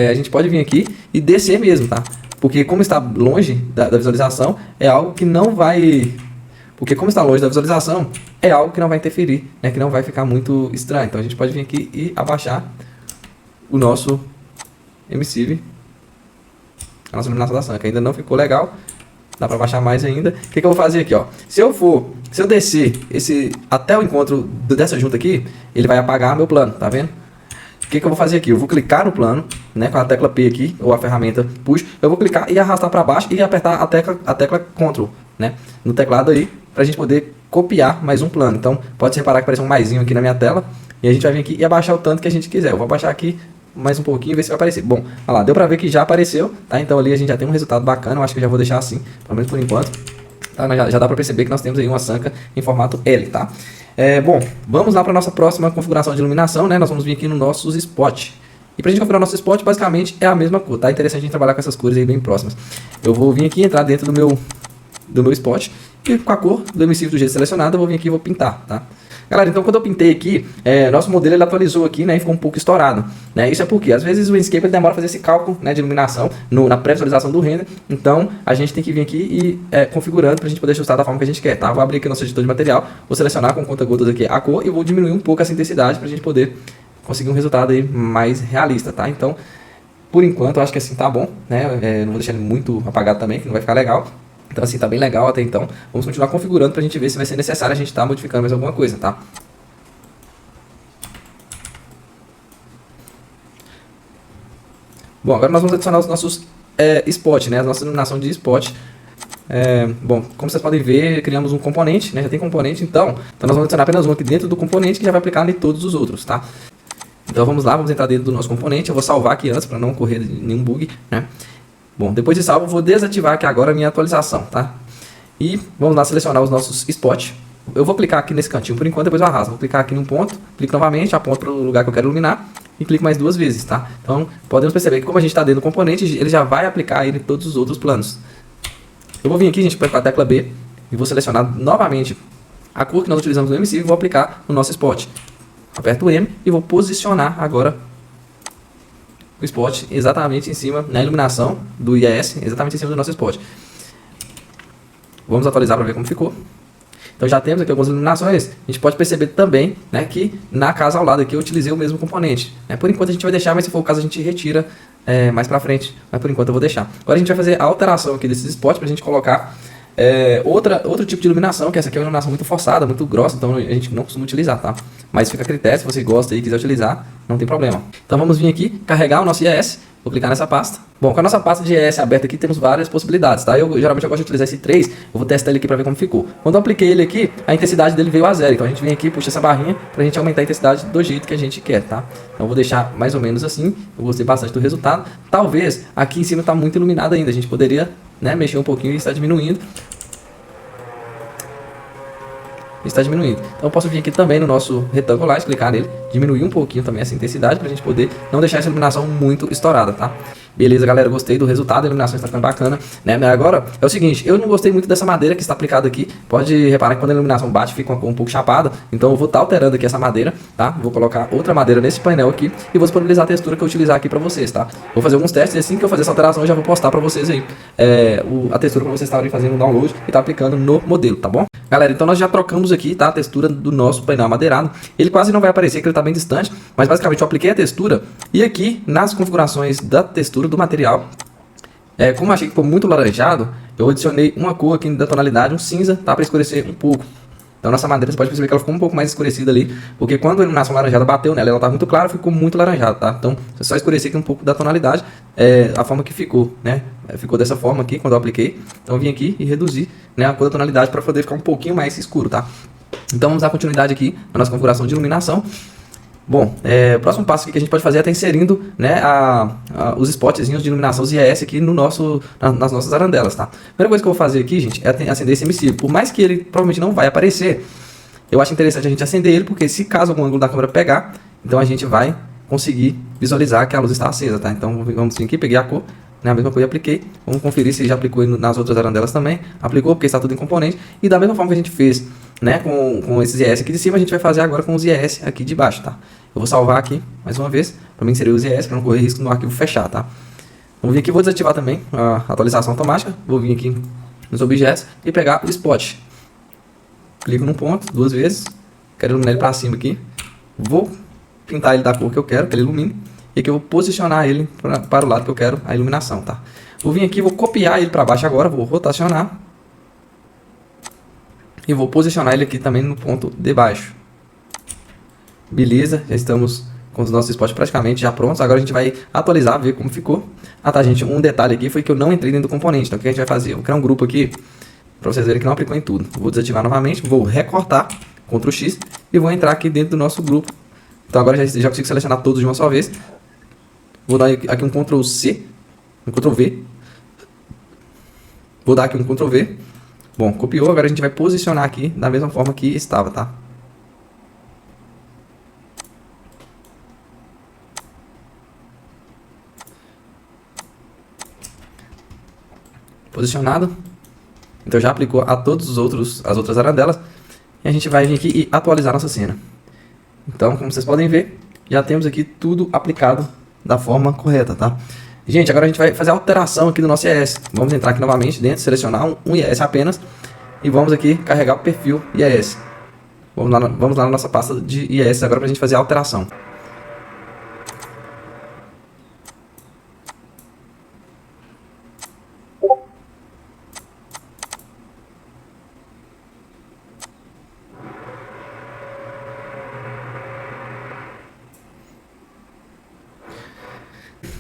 A gente pode vir aqui e descer mesmo, tá? Porque como está longe da visualização, é algo que não vai... Porque como está longe da visualização, é algo que não vai interferir, né? Que não vai ficar muito estranho. Então a gente pode vir aqui e abaixar o nosso emissive, a nossa iluminação da sanca. Ainda não ficou legal, dá para baixar mais ainda. O que eu vou fazer aqui, ó? Se eu descer até o encontro dessa junta aqui, ele vai apagar meu plano, tá vendo? O que eu vou fazer aqui? Eu vou clicar no plano, né, com a tecla P aqui, ou a ferramenta Push. Eu vou clicar e arrastar para baixo e apertar a tecla Ctrl, né, no teclado aí, para a gente poder copiar mais um plano. Então, pode reparar que aparece um maisinho aqui na minha tela, e a gente vai vir aqui e abaixar o tanto que a gente quiser. Eu vou abaixar aqui mais um pouquinho e ver se vai aparecer. Bom, olha lá, deu para ver que já apareceu, tá? Então ali a gente já tem um resultado bacana, eu acho que eu já vou deixar assim, pelo menos por enquanto. Tá? Já dá para perceber que nós temos aí uma sanca em formato L, tá? Bom, vamos lá para a nossa próxima configuração de iluminação, né? Nós vamos vir aqui no nossos spot. E para a gente configurar o nosso spot, basicamente é a mesma cor, tá? É interessante a gente trabalhar com essas cores aí bem próximas. Eu vou vir aqui entrar dentro do meu spot e com a cor do emissivo do jeito selecionado, eu vou vir aqui e vou pintar, tá? Galera, então quando eu pintei aqui, nosso modelo ele atualizou aqui, né, e ficou um pouco estourado, né? Isso é porque às vezes o Inkscape ele demora a fazer esse cálculo, né, de iluminação na pré-visualização do render. Então a gente tem que vir aqui e configurando para a gente poder ajustar da forma que a gente quer, tá? Vou abrir aqui o nosso editor de material, vou selecionar com conta-gotas aqui a cor e vou diminuir um pouco essa intensidade para a gente poder conseguir um resultado aí mais realista, tá? Então, por enquanto, eu acho que assim tá bom, né? Não vou deixar ele muito apagado também, que não vai ficar legal. Então assim, tá bem legal até então. Vamos continuar configurando pra gente ver se vai ser necessário a gente tá modificando mais alguma coisa, tá? Bom, agora nós vamos adicionar os nossos spot, né? A nossa iluminação de spot. Bom, como vocês podem ver, criamos um componente, né? Já tem componente, então nós vamos adicionar apenas um aqui dentro do componente que já vai aplicar em todos os outros, tá? Então vamos lá, vamos entrar dentro do nosso componente. Eu vou salvar aqui antes para não ocorrer nenhum bug, né? Bom, depois de salvo, eu vou desativar aqui agora a minha atualização, tá? E vamos lá selecionar os nossos spots. Eu vou clicar aqui nesse cantinho por enquanto, depois eu arrasto. Vou clicar aqui num ponto, clico novamente, aponto para o lugar que eu quero iluminar e clico mais 2 vezes, tá? Então, podemos perceber que como a gente está dentro do componente, ele já vai aplicar ele em todos os outros planos. Eu vou vir aqui, gente, com a tecla B e vou selecionar novamente a cor que nós utilizamos no emissivo e vou aplicar no nosso spot. Aperto o M e vou posicionar agora o spot exatamente em cima, na iluminação do IES, exatamente em cima do nosso spot. Vamos atualizar para ver como ficou. Então já temos aqui algumas iluminações. A gente pode perceber também, né, que na casa ao lado aqui eu utilizei o mesmo componente. Por enquanto a gente vai deixar, mas se for o caso a gente retira mais para frente. Mas por enquanto eu vou deixar. Agora a gente vai fazer a alteração aqui desses spots para a gente colocar outro tipo de iluminação, que essa aqui é uma iluminação muito forçada, muito grossa, então a gente não costuma utilizar, tá? Mas fica a critério, se você gosta e quiser utilizar, não tem problema. Então vamos vir aqui, carregar o nosso IES, vou clicar nessa pasta. Bom, com a nossa pasta de IES aberta aqui, temos várias possibilidades, tá? Geralmente eu gosto de utilizar esse 3, eu vou testar ele aqui para ver como ficou. Quando eu apliquei ele aqui, a intensidade dele veio a 0, então a gente vem aqui, puxa essa barrinha, pra gente aumentar a intensidade do jeito que a gente quer, tá? Então eu vou deixar mais ou menos assim, eu gostei bastante do resultado. Talvez aqui em cima tá muito iluminado ainda, a gente poderia, né, mexer um pouquinho e estar diminuindo. Está diminuindo. Então eu posso vir aqui também no nosso retangular, clicar nele, diminuir um pouquinho também essa intensidade para a gente poder não deixar essa iluminação muito estourada, tá? Beleza, galera, gostei do resultado, a iluminação está ficando bacana, né? Agora é o seguinte, eu não gostei muito dessa madeira que está aplicada aqui. Pode reparar que quando a iluminação bate fica um pouco chapada, então eu vou estar alterando aqui essa madeira, tá? Vou colocar outra madeira nesse painel aqui e vou disponibilizar a textura que eu utilizar aqui para vocês, tá? Vou fazer alguns testes e assim que eu fazer essa alteração eu já vou postar para vocês aí a textura para vocês estarem fazendo um download e tá aplicando no modelo, tá bom? Galera, então nós já trocamos aqui, tá, a textura do nosso painel madeirado. Ele quase não vai aparecer, que ele está bem distante, mas basicamente eu apliquei a textura e aqui nas configurações da textura do material, como eu achei que ficou muito laranjado, eu adicionei uma cor aqui da tonalidade, um cinza, tá, para escurecer um pouco. Então nossa madeira, você pode perceber que ela ficou um pouco mais escurecida ali, porque quando a iluminação laranjada bateu nela, ela tá muito clara, ficou muito laranjada, tá? Então, é só escurecer aqui um pouco da tonalidade, a forma que ficou, né? Ficou dessa forma aqui, quando eu apliquei. Então eu vim aqui e reduzi, né, a cor da tonalidade para poder ficar um pouquinho mais escuro, tá? Então vamos dar continuidade aqui na nossa configuração de iluminação. Bom, o próximo passo que a gente pode fazer é estar inserindo, né, os spotzinhos de iluminação ZS aqui no nas nossas arandelas, tá? A primeira coisa que eu vou fazer aqui, gente, é acender esse emissivo. Por mais que ele provavelmente não vai aparecer, eu acho interessante a gente acender ele, porque se caso algum ângulo da câmera pegar, então a gente vai conseguir visualizar que a luz está acesa, tá? Então vamos vir aqui, peguei a cor, né, a mesma coisa apliquei. Vamos conferir se já aplicou nas outras arandelas também. Aplicou, porque está tudo em componente. E da mesma forma que a gente fez, né, com esses IS aqui de cima, a gente vai fazer agora com os IS aqui de baixo, tá? Eu vou salvar aqui, mais uma vez, para mim inserir os IS, para não correr risco no arquivo fechar, tá? Vamos vir aqui, vou desativar também a atualização automática. Vou vir aqui nos objetos e pegar o spot. Clico num ponto, 2 vezes. Quero iluminar ele para cima aqui. Vou pintar ele da cor que eu quero, que ele ilumine. E aqui eu vou posicionar ele para o lado que eu quero a iluminação, tá? Vou vir aqui, vou copiar ele para baixo agora, vou rotacionar. E vou posicionar ele aqui também no ponto de baixo. Beleza, já estamos com os nossos spots praticamente já prontos. Agora a gente vai atualizar, ver como ficou. Ah tá, gente, um detalhe aqui foi que eu não entrei dentro do componente. Então o que a gente vai fazer? Eu vou criar um grupo aqui, para vocês verem que não aplicou em tudo. Vou desativar novamente, vou recortar, Ctrl X, e vou entrar aqui dentro do nosso grupo. Então agora já consigo selecionar todos de uma só vez. Vou dar aqui um Ctrl C, um Ctrl V. Vou dar aqui um Ctrl V. Bom, copiou, agora a gente vai posicionar aqui da mesma forma que estava, tá? Posicionado. Então já aplicou a todos as outras arandelas. E a gente vai vir aqui e atualizar nossa cena. Então, como vocês podem ver, já temos aqui tudo aplicado da forma correta, tá? Gente, agora a gente vai fazer a alteração aqui do nosso IIS. Vamos entrar aqui novamente dentro, selecionar um IIS apenas. E vamos aqui carregar o perfil IIS. Vamos lá na nossa pasta de IIS agora para a gente fazer a alteração.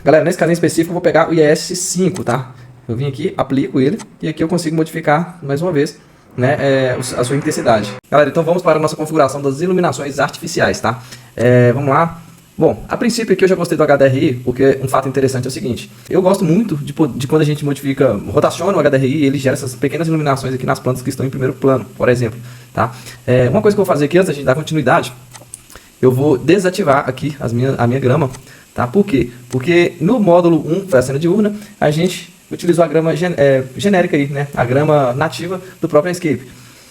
Galera, nesse caso em específico eu vou pegar o IS5, tá? Eu vim aqui, aplico ele e aqui eu consigo modificar mais uma vez, né, a sua intensidade. Galera, então vamos para a nossa configuração das iluminações artificiais, tá? Vamos lá. Bom, a princípio aqui eu já gostei do HDRI, porque um fato interessante é o seguinte. Eu gosto muito de quando a gente modifica, rotaciona o HDRI e ele gera essas pequenas iluminações aqui nas plantas que estão em primeiro plano, por exemplo, tá? Uma coisa que eu vou fazer aqui antes da gente dar continuidade, eu vou desativar aqui a minha grama. Tá? Por quê? Porque no módulo 1, foi a cena diurna, a gente utilizou a grama genérica aí, né? A grama nativa do próprio Escape.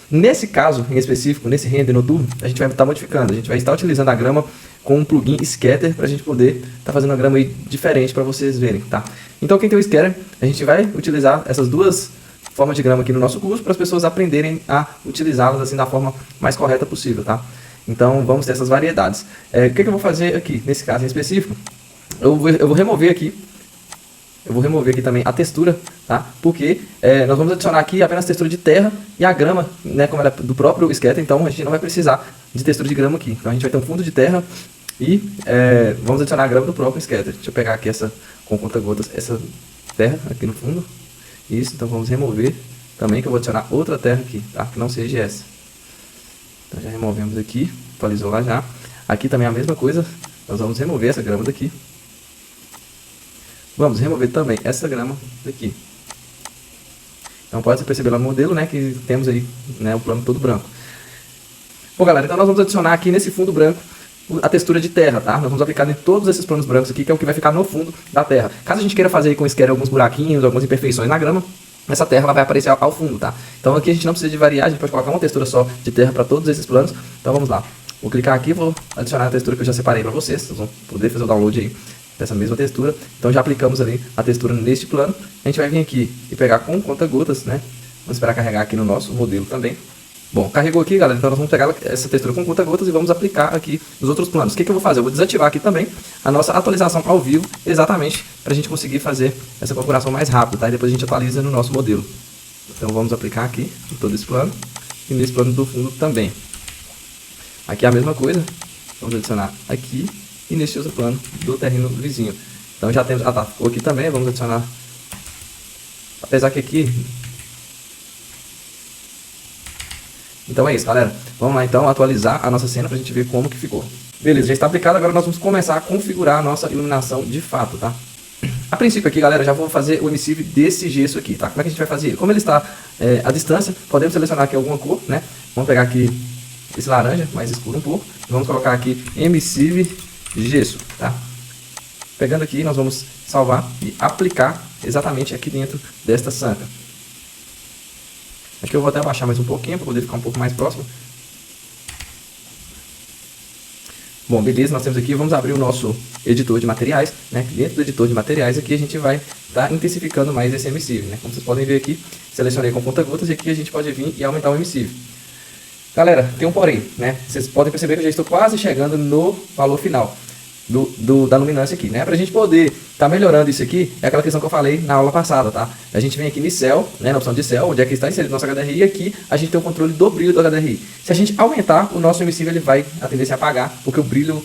Nesse caso, em específico, nesse render noturno, a gente vai estar modificando. A gente vai estar utilizando a grama com um plugin Scatter para a gente poder estar fazendo uma grama aí diferente para vocês verem, tá? Então, quem tem o Scatter, a gente vai utilizar essas duas formas de grama aqui no nosso curso para as pessoas aprenderem a utilizá-las assim da forma mais correta possível, tá? Então vamos ter essas variedades. O que eu vou fazer aqui, nesse caso em específico? Eu vou remover aqui. Eu vou remover aqui também a textura, tá? Porque nós vamos adicionar aqui apenas textura de terra e a grama, né, como ela é do próprio Scatter, então a gente não vai precisar de textura de grama aqui. Então a gente vai ter um fundo de terra e vamos adicionar a grama do próprio Scatter. Deixa eu pegar aqui com conta-gotas, essa terra aqui no fundo. Isso, então vamos remover também, que eu vou adicionar outra terra aqui, tá? Que não seja essa. Então já removemos aqui, atualizou lá já. Aqui também é a mesma coisa, nós vamos remover essa grama daqui. Vamos remover também essa grama daqui. Então pode perceber lá no modelo, né, que temos aí, né, o plano todo branco. Bom galera, então nós vamos adicionar aqui nesse fundo branco a textura de terra, tá? Nós vamos aplicar em todos esses planos brancos aqui, que é o que vai ficar no fundo da terra. Caso a gente queira fazer aí com isqueiro alguns buraquinhos, algumas imperfeições na grama, essa terra ela vai aparecer ao fundo, tá? Então aqui a gente não precisa de variar, a gente pode colocar uma textura só de terra para todos esses planos. Então vamos lá. Vou clicar aqui, vou adicionar a textura que eu já separei para vocês. Vocês vão poder fazer o download aí dessa mesma textura. Então já aplicamos ali a textura neste plano. A gente vai vir aqui e pegar com conta-gotas, né? Vamos esperar carregar aqui no nosso modelo também. Bom, carregou aqui, galera, então nós vamos pegar essa textura com conta-gotas e vamos aplicar aqui nos outros planos. O que eu vou fazer? Eu vou desativar aqui também a nossa atualização ao vivo, exatamente para a gente conseguir fazer essa configuração mais rápido, tá? E depois a gente atualiza no nosso modelo. Então vamos aplicar aqui em todo esse plano e nesse plano do fundo também. Aqui é a mesma coisa, vamos adicionar aqui e nesse outro plano do terreno vizinho. Então já temos, tá, ficou aqui também, vamos adicionar, apesar que aqui Então é isso, galera. Vamos lá então atualizar a nossa cena pra gente ver como que ficou. Beleza, já está aplicado, agora nós vamos começar a configurar a nossa iluminação de fato, tá? A princípio aqui, galera, já vou fazer o emissive desse gesso aqui, tá? Como é que a gente vai fazer ele? Como ele está à distância, podemos selecionar aqui alguma cor, né? Vamos pegar aqui esse laranja, mais escuro um pouco. Vamos colocar aqui emissive gesso, tá? Pegando aqui, nós vamos salvar e aplicar exatamente aqui dentro desta sanca. Aqui eu vou até abaixar mais um pouquinho para poder ficar um pouco mais próximo. Bom, beleza, nós temos aqui, vamos abrir o nosso editor de materiais, né? Dentro do editor de materiais aqui a gente vai estar intensificando mais esse emissive, né? Como vocês podem ver aqui, selecionei com conta-gotas e aqui a gente pode vir e aumentar o emissive. Galera, tem um porém, né? Vocês podem perceber que eu já estou quase chegando no valor final da luminância aqui, né? Pra gente poder estar melhorando isso aqui, é aquela questão que eu falei na aula passada, tá? A gente vem aqui em céu, né? Na opção de céu, onde é que está inserido nosso HDRI, e aqui a gente tem o controle do brilho do HDRI. Se a gente aumentar, o nosso emissive ele vai a tendência a apagar, porque o brilho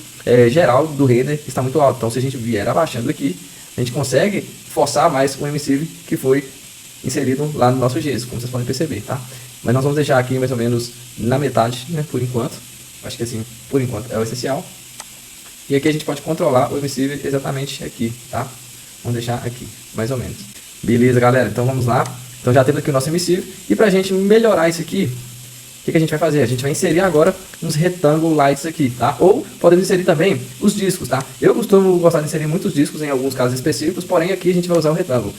geral do render está muito alto. Então se a gente vier abaixando aqui, a gente consegue forçar mais o emissive que foi inserido lá no nosso gesso, como vocês podem perceber, tá? Mas nós vamos deixar aqui mais ou menos na metade, né? Por enquanto. Acho que assim, por enquanto é o essencial. E aqui a gente pode controlar o emissive exatamente aqui, tá? Vamos deixar aqui, mais ou menos. Beleza, galera? Então vamos lá. Então já temos aqui o nosso emissive. E pra gente melhorar isso aqui, o que a gente vai fazer? A gente vai inserir agora uns rectangle lights aqui, tá? Ou podemos inserir também os discos, tá? Eu costumo gostar de inserir muitos discos em alguns casos específicos, porém aqui a gente vai usar o retângulo.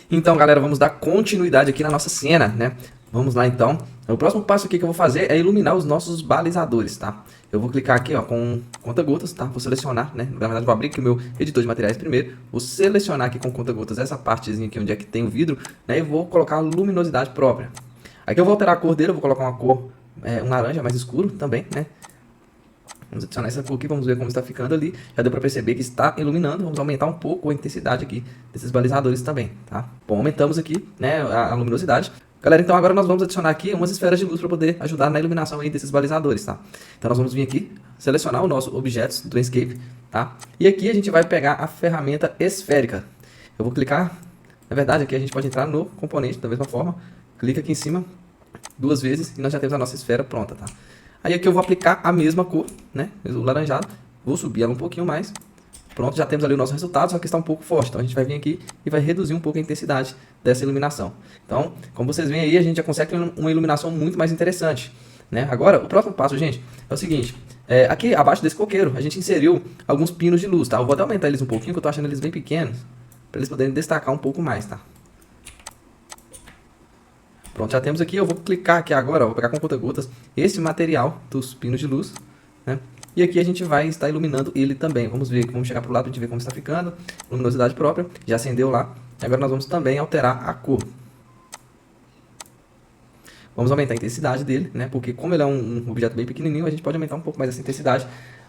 Então, galera, vamos dar continuidade aqui na nossa cena, né? Vamos lá, então. O próximo passo aqui que eu vou fazer é iluminar os nossos balizadores, tá? Eu vou clicar aqui, ó, com conta-gotas, tá? Vou selecionar, né? Na verdade, vou abrir aqui o meu editor de materiais primeiro. Vou selecionar aqui com conta-gotas essa partezinha aqui onde é que tem o vidro, né? E vou colocar a luminosidade própria. Aqui eu vou alterar a cor dele, eu vou colocar uma cor, um laranja mais escuro também, né? Vamos adicionar essa cor aqui, vamos ver como está ficando ali. Já deu para perceber que está iluminando. Vamos aumentar um pouco a intensidade aqui desses balizadores também, tá? Bom, aumentamos aqui, né, a luminosidade. Galera, então agora nós vamos adicionar aqui umas esferas de luz para poder ajudar na iluminação aí desses balizadores, tá? Então nós vamos vir aqui, selecionar o nosso Objetos do Enscape, tá? E aqui a gente vai pegar a ferramenta esférica. Eu vou clicar, na verdade aqui a gente pode entrar no componente da mesma forma. Clica aqui em cima 2 vezes e nós já temos a nossa esfera pronta, tá? Aí aqui eu vou aplicar a mesma cor, né? O laranjado. Vou subir ela um pouquinho mais. Pronto, já temos ali o nosso resultado, só que está um pouco forte. Então a gente vai vir aqui e vai reduzir um pouco a intensidade dessa iluminação. Então, como vocês veem aí, a gente já consegue ter uma iluminação muito mais interessante, né? Agora, o próximo passo, gente, é o seguinte. Aqui abaixo desse coqueiro, a gente inseriu alguns pinos de luz, tá? Eu vou até aumentar eles um pouquinho, que eu tô achando eles bem pequenos, para eles poderem destacar um pouco mais, tá? Pronto, já temos aqui, eu vou clicar aqui agora, vou pegar com conta-gotas esse material dos pinos de luz, né? E aqui a gente vai estar iluminando ele também. Vamos ver, vamos chegar para o lado para a gente ver como está ficando. Luminosidade própria, já acendeu lá. Agora nós vamos também alterar a cor. Vamos aumentar a intensidade dele, né? Porque como ele é um objeto bem pequenininho, a gente pode aumentar um pouco mais essa intensidade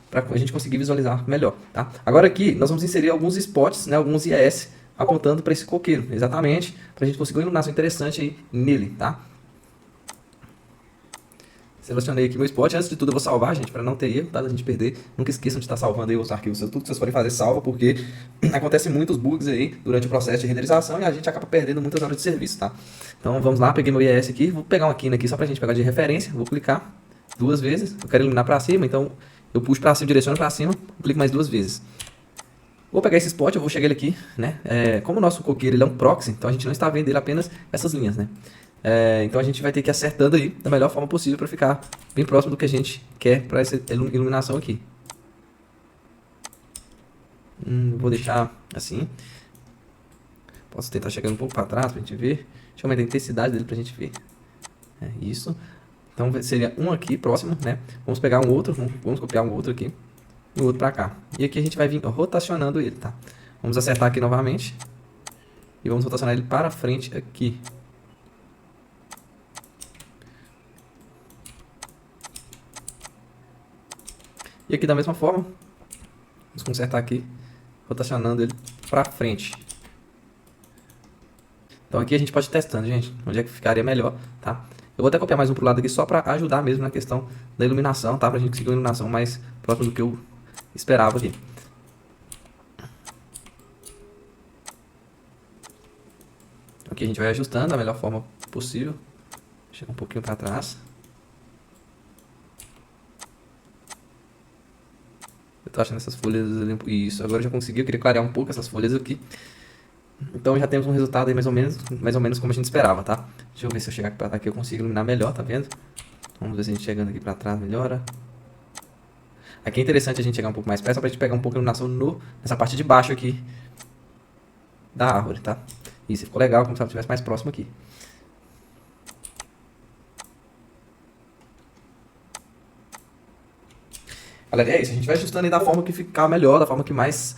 para a gente conseguir visualizar melhor, tá? Agora aqui nós vamos inserir alguns spots, né? Alguns IS apontando para esse coqueiro, exatamente, para a gente conseguir uma iluminação interessante aí nele, tá? Selecionei aqui meu spot. Antes de tudo eu vou salvar, gente, para não ter erro, tá? Da gente perder. Nunca esqueçam de estar salvando aí os arquivos. Tudo que vocês forem fazer, salva, porque acontece muitos bugs aí durante o processo de renderização e a gente acaba perdendo muitas horas de serviço, tá? Então vamos lá, peguei meu IS aqui, vou pegar uma quina aqui só pra gente pegar de referência. Vou clicar 2 vezes. Eu quero iluminar para cima, então eu puxo para cima, direciono para cima, clico mais 2 vezes. Vou pegar esse spot, eu vou chegar ele aqui, né? Como o nosso coqueiro ele é um proxy, então a gente não está vendo ele apenas essas linhas, né? Então a gente vai ter que ir acertando aí da melhor forma possível para ficar bem próximo do que a gente quer para essa iluminação aqui. Vou deixar assim. Posso tentar chegar um pouco para trás para a gente ver. Deixa eu aumentar a intensidade dele para a gente ver. Isso. Então seria um aqui próximo, né? Vamos pegar um outro, vamos copiar um outro aqui. E o outro para cá. E aqui a gente vai vir rotacionando ele, tá? Vamos acertar aqui novamente. E vamos rotacionar ele para frente aqui. E aqui da mesma forma, vamos consertar aqui, rotacionando ele para frente. Então aqui a gente pode ir testando, gente, onde é que ficaria melhor, tá? Eu vou até copiar mais um pro lado aqui só para ajudar mesmo na questão da iluminação, tá? Pra gente conseguir uma iluminação mais próxima do que eu esperava aqui. Aqui a gente vai ajustando da melhor forma possível. Chega um pouquinho para trás. Eu tô achando essas folhas ali. Isso, agora eu já consegui. Eu queria clarear um pouco essas folhas aqui. Então já temos um resultado aí mais ou menos como a gente esperava, tá? Deixa eu ver se eu chegar aqui pra cá que eu consigo iluminar melhor, tá vendo? Vamos ver se a gente chegando aqui pra trás melhora. Aqui é interessante a gente chegar um pouco mais perto, só pra gente pegar um pouco de iluminação nessa parte de baixo aqui da árvore, tá? Isso, ficou legal, como se ela estivesse mais próximo aqui. Galera, é isso, a gente vai ajustando aí da forma que ficar melhor, da forma que mais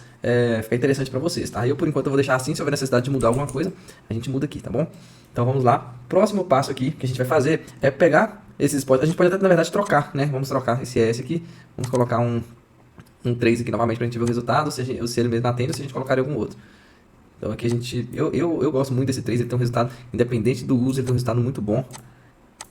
ficar interessante pra vocês, tá? Eu, por enquanto, eu vou deixar assim, se houver necessidade de mudar alguma coisa, a gente muda aqui, tá bom? Então, vamos lá. Próximo passo aqui que a gente vai fazer é pegar esses spots. A gente pode até, na verdade, trocar, né? Vamos trocar esse S aqui, vamos colocar um 3 aqui novamente pra gente ver o resultado, se ele mesmo atende ou se a gente colocaria algum outro. Então, aqui a gente... Eu gosto muito desse 3, ele tem um resultado, independente do uso, ele tem um resultado muito bom.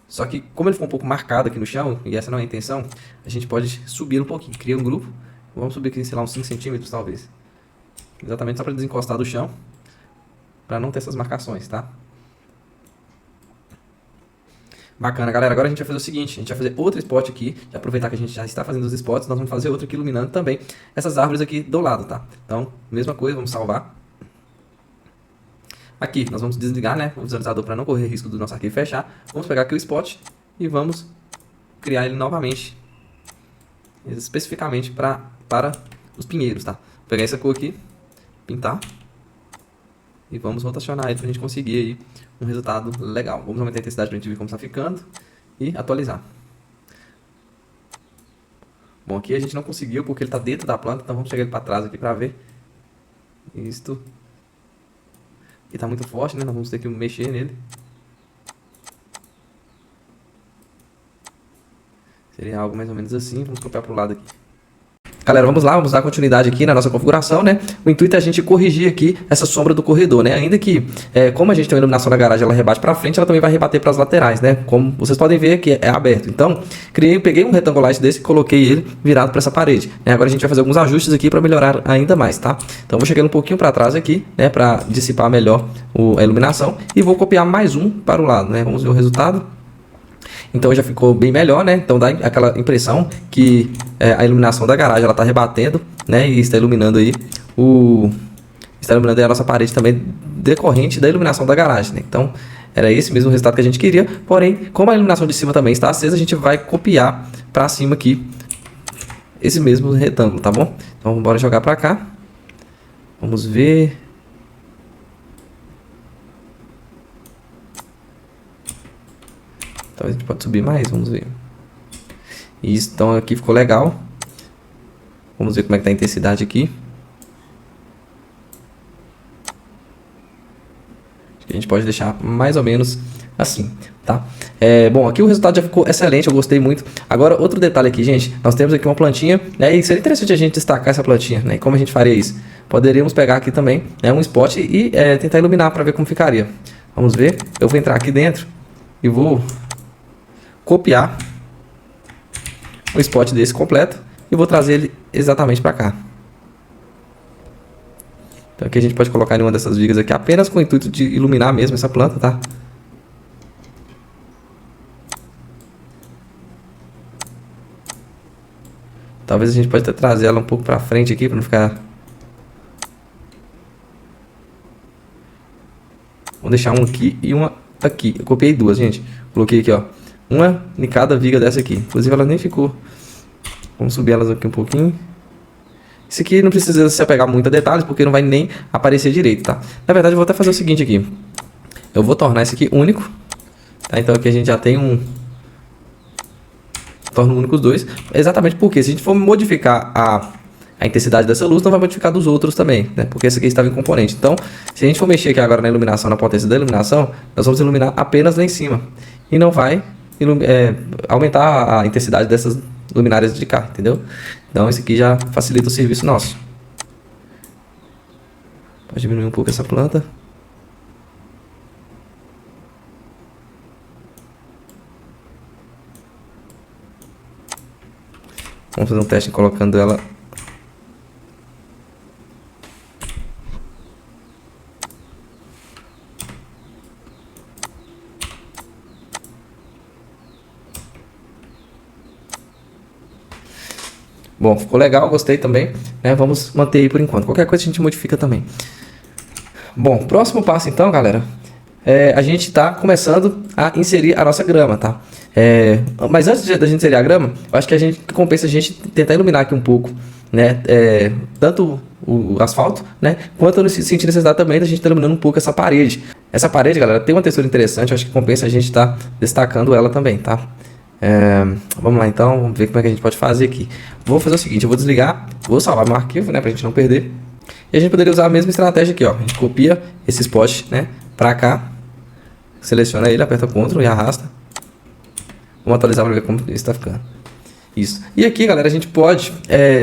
Só que, como ele ficou um pouco marcado aqui no chão, e essa não é a intenção, a gente pode subir um pouquinho. Cria um grupo. Vamos subir aqui, sei lá, uns 5 centímetros, talvez. Exatamente só para desencostar do chão. Para não ter essas marcações, tá? Bacana, galera. Agora a gente vai fazer o seguinte. A gente vai fazer outro spot aqui. De aproveitar que a gente já está fazendo os spots, nós vamos fazer outro aqui iluminando também essas árvores aqui do lado, tá? Então, mesma coisa, vamos salvar. Aqui, nós vamos desligar, né, o visualizador para não correr risco do nosso arquivo fechar. Vamos pegar aqui o spot e vamos criar ele novamente. Especificamente para os pinheiros, tá? Vou pegar essa cor aqui, pintar. E vamos rotacionar ele para a gente conseguir aí um resultado legal. Vamos aumentar a intensidade para a gente ver como está ficando e atualizar. Bom, aqui a gente não conseguiu porque ele está dentro da planta, então vamos chegar ele para trás aqui para ver. Isto. E tá muito forte, né? Nós vamos ter que mexer nele. Seria algo mais ou menos assim. Vamos copiar pro lado aqui. Galera, vamos lá, vamos dar continuidade aqui na nossa configuração, né? O intuito é a gente corrigir aqui essa sombra do corredor, né? Ainda que, como a gente tem uma iluminação da garagem, ela rebate para frente, ela também vai rebater para as laterais, né? Como vocês podem ver aqui, é aberto. Então, peguei um retangulite desse e coloquei ele virado para essa parede, né? Agora a gente vai fazer alguns ajustes aqui para melhorar ainda mais, tá? Então, vou chegando um pouquinho para trás aqui, né? Para dissipar melhor a iluminação e vou copiar mais um para o lado, né? Vamos ver o resultado. Então já ficou bem melhor, né? Então dá aquela impressão que a iluminação da garagem ela está rebatendo, né? E está iluminando aí está iluminando aí a nossa parede também decorrente da iluminação da garagem, né? Então era esse mesmo resultado que a gente queria. Porém, como a iluminação de cima também está acesa, a gente vai copiar para cima aqui esse mesmo retângulo, tá bom? Então bora jogar para cá. Vamos ver. Talvez a gente pode subir mais, vamos ver. Isso, então aqui ficou legal. Vamos ver como é que tá a intensidade aqui. Acho que a gente pode deixar mais ou menos assim, tá? Bom, aqui o resultado já ficou excelente, eu gostei muito. Agora, outro detalhe aqui, gente. Nós temos aqui uma plantinha, né? E seria interessante a gente destacar essa plantinha, né? E como a gente faria isso? Poderíamos pegar aqui também, né, um spot e tentar iluminar para ver como ficaria. Vamos ver. Eu vou entrar aqui dentro e vou copiar o spot desse completo e vou trazer ele exatamente para cá. Então aqui a gente pode colocar em uma dessas vigas aqui apenas com o intuito de iluminar mesmo essa planta, tá? Talvez a gente pode até trazer ela um pouco para frente aqui para não ficar. Vou deixar uma aqui e uma aqui. Eu copiei duas, gente. Coloquei aqui, ó. Uma em cada viga dessa aqui. Inclusive ela nem ficou. Vamos subir elas aqui um pouquinho. Isso aqui não precisa se apegar muito a detalhes, porque não vai nem aparecer direito, tá? Na verdade eu vou até fazer o seguinte aqui. Eu vou tornar esse aqui único. Tá? Então aqui a gente já tem torna único os dois. Exatamente porque se a gente for modificar a intensidade dessa luz, não vai modificar dos outros também, né? Porque esse aqui estava em componente. Então, se a gente for mexer aqui agora na iluminação, na potência da iluminação, nós vamos iluminar apenas lá em cima. E não vai aumentar a intensidade dessas luminárias de cá, entendeu? Então, esse aqui já facilita o serviço nosso. Pode diminuir um pouco essa planta. Vamos fazer um teste colocando ela. Bom, ficou legal, gostei também, né? Vamos manter aí por enquanto. Qualquer coisa a gente modifica também. Bom, próximo passo então, galera, a gente está começando a inserir a nossa grama, tá? Mas antes da gente inserir a grama, eu acho que compensa a gente tentar iluminar aqui um pouco, né? Tanto o asfalto, né? Quanto eu senti necessidade também da gente estar iluminando um pouco essa parede. Essa parede, galera, tem uma textura interessante, eu acho que compensa a gente estar destacando ela também, tá? Vamos lá então, vamos ver como é que a gente pode fazer aqui. Vou fazer o seguinte, eu vou desligar, vou salvar meu arquivo, né, pra gente não perder. E a gente poderia usar a mesma estratégia aqui, ó. A gente copia esse spot, né, pra cá, seleciona ele, aperta Ctrl e arrasta. Vamos atualizar para ver como está ficando. Isso. E aqui, galera, a gente pode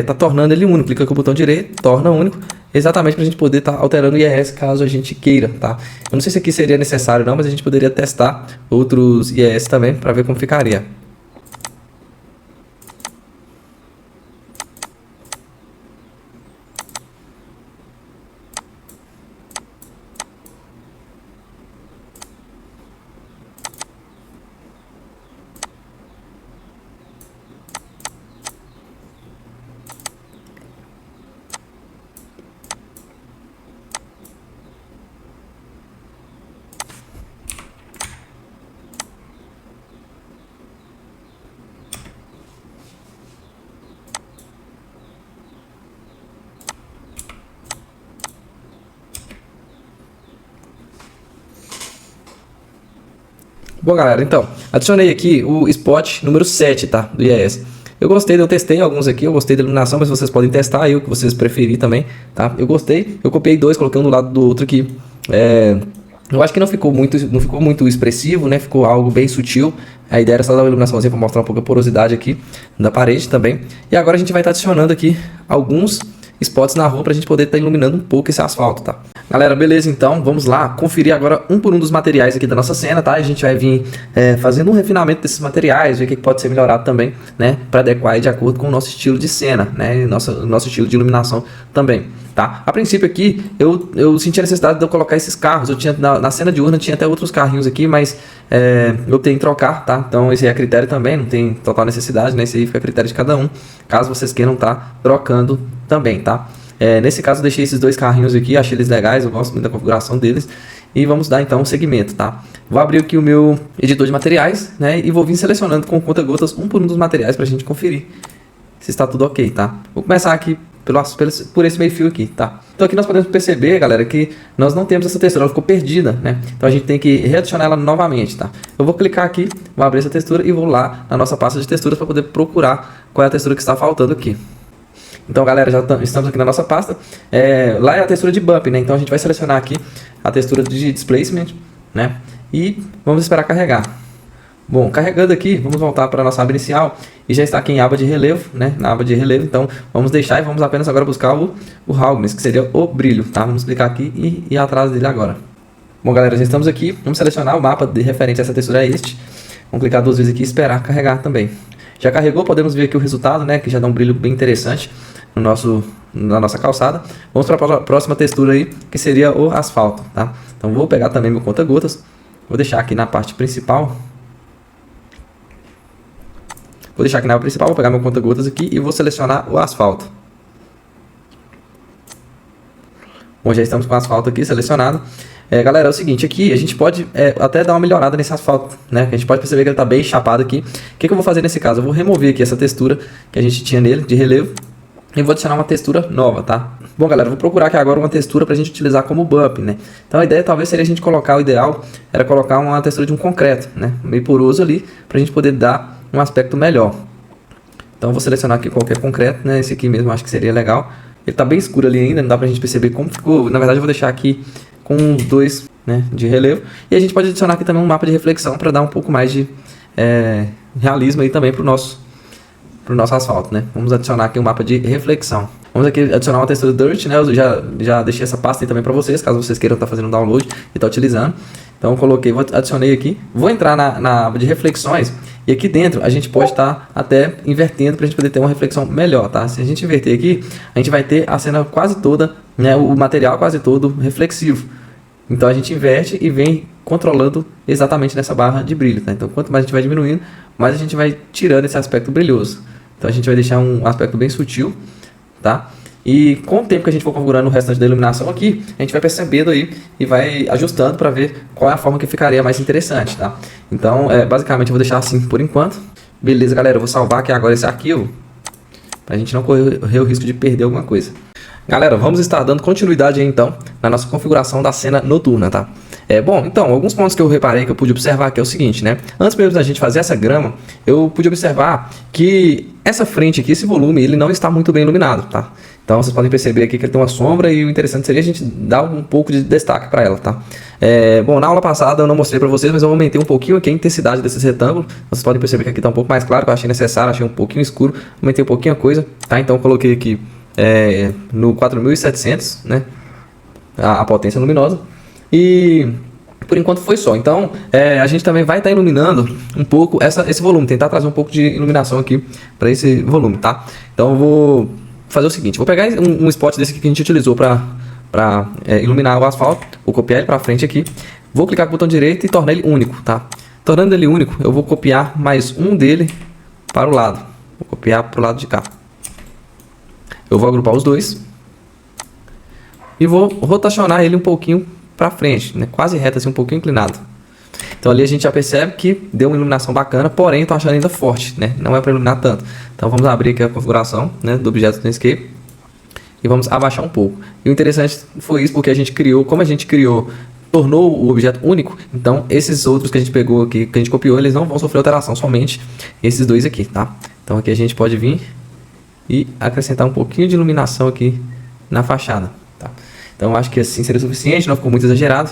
tá tornando ele único. Clica com o botão direito, torna único, exatamente para a gente poder estar alterando o IES caso a gente queira, tá? Eu não sei se aqui seria necessário não, mas a gente poderia testar outros IES também para ver como ficaria. Bom, galera, então, adicionei aqui o spot número 7, tá? Do IES. Eu testei alguns aqui, eu gostei da iluminação, mas vocês podem testar aí o que vocês preferirem também, tá? Eu gostei, eu copiei dois, coloquei um do lado do outro aqui. Eu acho que não ficou muito expressivo, né? Ficou algo bem sutil. A ideia era só dar uma iluminaçãozinha para mostrar um pouco a porosidade aqui da parede também. E agora a gente vai estar adicionando aqui alguns spots na rua para a gente poder estar iluminando um pouco esse asfalto, tá? Galera, beleza, então vamos lá conferir agora um por um dos materiais aqui da nossa cena, tá? A gente vai vir fazendo um refinamento desses materiais, ver o que pode ser melhorado também, né? Para adequar aí de acordo com o nosso estilo de cena, né? E nosso estilo de iluminação também, tá? A princípio aqui, eu senti a necessidade de eu colocar esses carros. Eu tinha na cena diurna tinha até outros carrinhos aqui, mas eu optei em trocar, tá? Então esse é a critério também, não tem total necessidade, né? Esse aí fica a critério de cada um, caso vocês queiram estar trocando também, tá? Nesse caso eu deixei esses dois carrinhos aqui, achei eles legais, eu gosto muito da configuração deles. E vamos dar então um segmento, tá? Vou abrir aqui o meu editor de materiais, né? E vou vir selecionando com conta-gotas um por um dos materiais pra gente conferir se está tudo ok, tá? Vou começar aqui por esse meio fio aqui, tá? Então aqui nós podemos perceber, galera, que nós não temos essa textura, ela ficou perdida, né? Então a gente tem que readicionar ela novamente, tá? Eu vou clicar aqui, vou abrir essa textura e vou lá na nossa pasta de texturas para poder procurar qual é a textura que está faltando aqui. Então, galera, já estamos aqui na nossa pasta. Lá é a textura de bump, né? Então a gente vai selecionar aqui a textura de displacement, né? E vamos esperar carregar. Bom, carregando aqui, vamos voltar para a nossa aba inicial e já está aqui em aba de relevo, né? Na aba de relevo, então vamos deixar e vamos apenas agora buscar o roughness, que seria o brilho, tá? Vamos clicar aqui e ir atrás dele agora. Bom, galera, já estamos aqui. Vamos selecionar o mapa de referente a essa textura, é este. Vamos clicar duas vezes aqui e esperar carregar também. Já carregou, podemos ver aqui o resultado, né? Que já dá um brilho bem interessante na nossa calçada. Vamos para a próxima textura aí, que seria o asfalto, tá? Então vou pegar também meu conta-gotas, vou deixar aqui na parte principal. Vou deixar aqui na aba principal, vou pegar meu conta-gotas aqui e vou selecionar o asfalto. Bom, já estamos com o asfalto aqui selecionado. Galera, é o seguinte, aqui a gente pode até dar uma melhorada nesse asfalto, né? A gente pode perceber que ele está bem chapado aqui. O que eu vou fazer nesse caso? Eu vou remover aqui essa textura que a gente tinha nele, de relevo, e vou adicionar uma textura nova, tá? Bom, galera, eu vou procurar aqui agora uma textura para a gente utilizar como bump, né? Então a ideia talvez seria a gente colocar, o ideal era colocar uma textura de um concreto, né? Meio poroso ali, para a gente poder dar um aspecto melhor. Então eu vou selecionar aqui qualquer concreto, né? Esse aqui mesmo acho que seria legal. Ele tá bem escuro ali ainda, não dá pra gente perceber como ficou. Na verdade eu vou deixar aqui com os dois, né, de relevo. E a gente pode adicionar aqui também um mapa de reflexão para dar um pouco mais de realismo aí também pro nosso asfalto, né? Vamos adicionar aqui um mapa de reflexão. Vamos aqui adicionar uma textura Dirt, né? Eu já deixei essa pasta aí também para vocês, caso vocês queiram estar fazendo um download e estar utilizando. Então eu adicionei aqui. Vou entrar na aba de reflexões e aqui dentro a gente pode estar até invertendo para a gente poder ter uma reflexão melhor, tá? Se a gente inverter aqui, a gente vai ter a cena quase toda, né? O material quase todo reflexivo. Então a gente inverte e vem controlando exatamente nessa barra de brilho, tá? Então quanto mais a gente vai diminuindo, mais a gente vai tirando esse aspecto brilhoso. Então a gente vai deixar um aspecto bem sutil, tá? E com o tempo que a gente for configurando o restante da iluminação aqui, a gente vai percebendo aí e vai ajustando para ver qual é a forma que ficaria mais interessante, tá? Então, basicamente eu vou deixar assim por enquanto. Beleza, galera, eu vou salvar aqui agora esse arquivo, para a gente não correr o risco de perder alguma coisa. Galera, vamos estar dando continuidade aí então na nossa configuração da cena noturna, tá? Bom, então, alguns pontos que eu reparei que eu pude observar aqui é o seguinte, né? Antes mesmo da gente fazer essa grama, eu pude observar que essa frente aqui, esse volume, ele não está muito bem iluminado, tá? Então vocês podem perceber aqui que ele tem uma sombra e o interessante seria a gente dar um pouco de destaque para ela, tá? Bom, na aula passada eu não mostrei para vocês, mas eu aumentei um pouquinho aqui a intensidade desses retângulos. Vocês podem perceber que aqui está um pouco mais claro, que eu achei necessário, achei um pouquinho escuro, aumentei um pouquinho a coisa, tá? Então eu coloquei aqui no 4700, né? A potência luminosa. E por enquanto foi só. Então a gente também vai estar iluminando um pouco esse volume, tentar trazer um pouco de iluminação aqui para esse volume, tá? Então eu vou fazer o seguinte, vou pegar um spot desse aqui que a gente utilizou para iluminar o asfalto, vou copiar ele para frente aqui, vou clicar com o botão direito e tornar ele único, tá? Tornando ele único, eu vou copiar mais um dele para o lado, vou copiar para o lado de cá. Eu vou agrupar os dois e vou rotacionar ele um pouquinho para frente, né? Quase reto, assim, um pouquinho inclinado. Então ali a gente já percebe que deu uma iluminação bacana, porém eu tô achando ainda forte, né? Não é para iluminar tanto. Então vamos abrir aqui a configuração, né, do objeto do Inkscape e vamos abaixar um pouco. E o interessante foi isso, porque a gente criou, como a gente criou, tornou o objeto único, então esses outros que a gente pegou aqui, que a gente copiou, eles não vão sofrer alteração, somente esses dois aqui, tá? Então aqui a gente pode vir e acrescentar um pouquinho de iluminação aqui na fachada, tá? Então acho que assim seria suficiente, não ficou muito exagerado.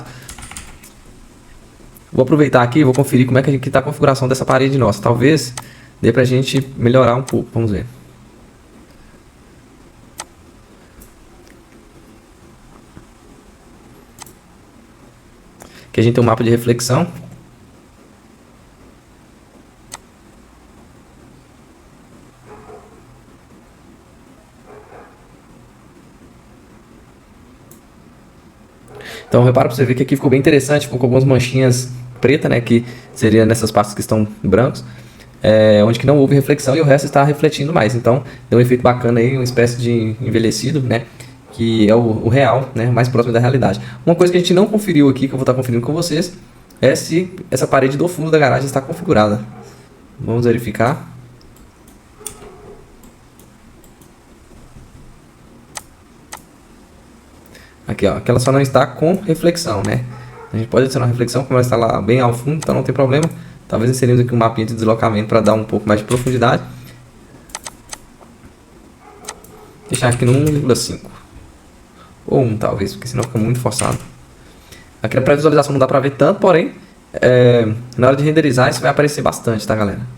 Vou aproveitar aqui e vou conferir como é que está a configuração dessa parede nossa. Talvez dê pra gente melhorar um pouco, vamos ver. Aqui a gente tem um mapa de reflexão. Então repara para você ver que aqui ficou bem interessante, ficou com algumas manchinhas pretas, né, que seria nessas partes que estão brancos, onde que não houve reflexão e o resto está refletindo mais. Então deu um efeito bacana aí, uma espécie de envelhecido, né, que é o real, né, mais próximo da realidade. Uma coisa que a gente não conferiu aqui, que eu vou estar conferindo com vocês, é se essa parede do fundo da garagem está configurada. Vamos verificar. Aqui, ó, que ela só não está com reflexão, né? A gente pode adicionar reflexão, como ela está lá bem ao fundo, então não tem problema. Talvez inserimos aqui um mapinha de deslocamento para dar um pouco mais de profundidade. Deixar aqui no 1,5. Ou 1 talvez, porque senão fica muito forçado. Aqui na pré-visualização não dá para ver tanto, porém, na hora de renderizar isso vai aparecer bastante, tá, galera?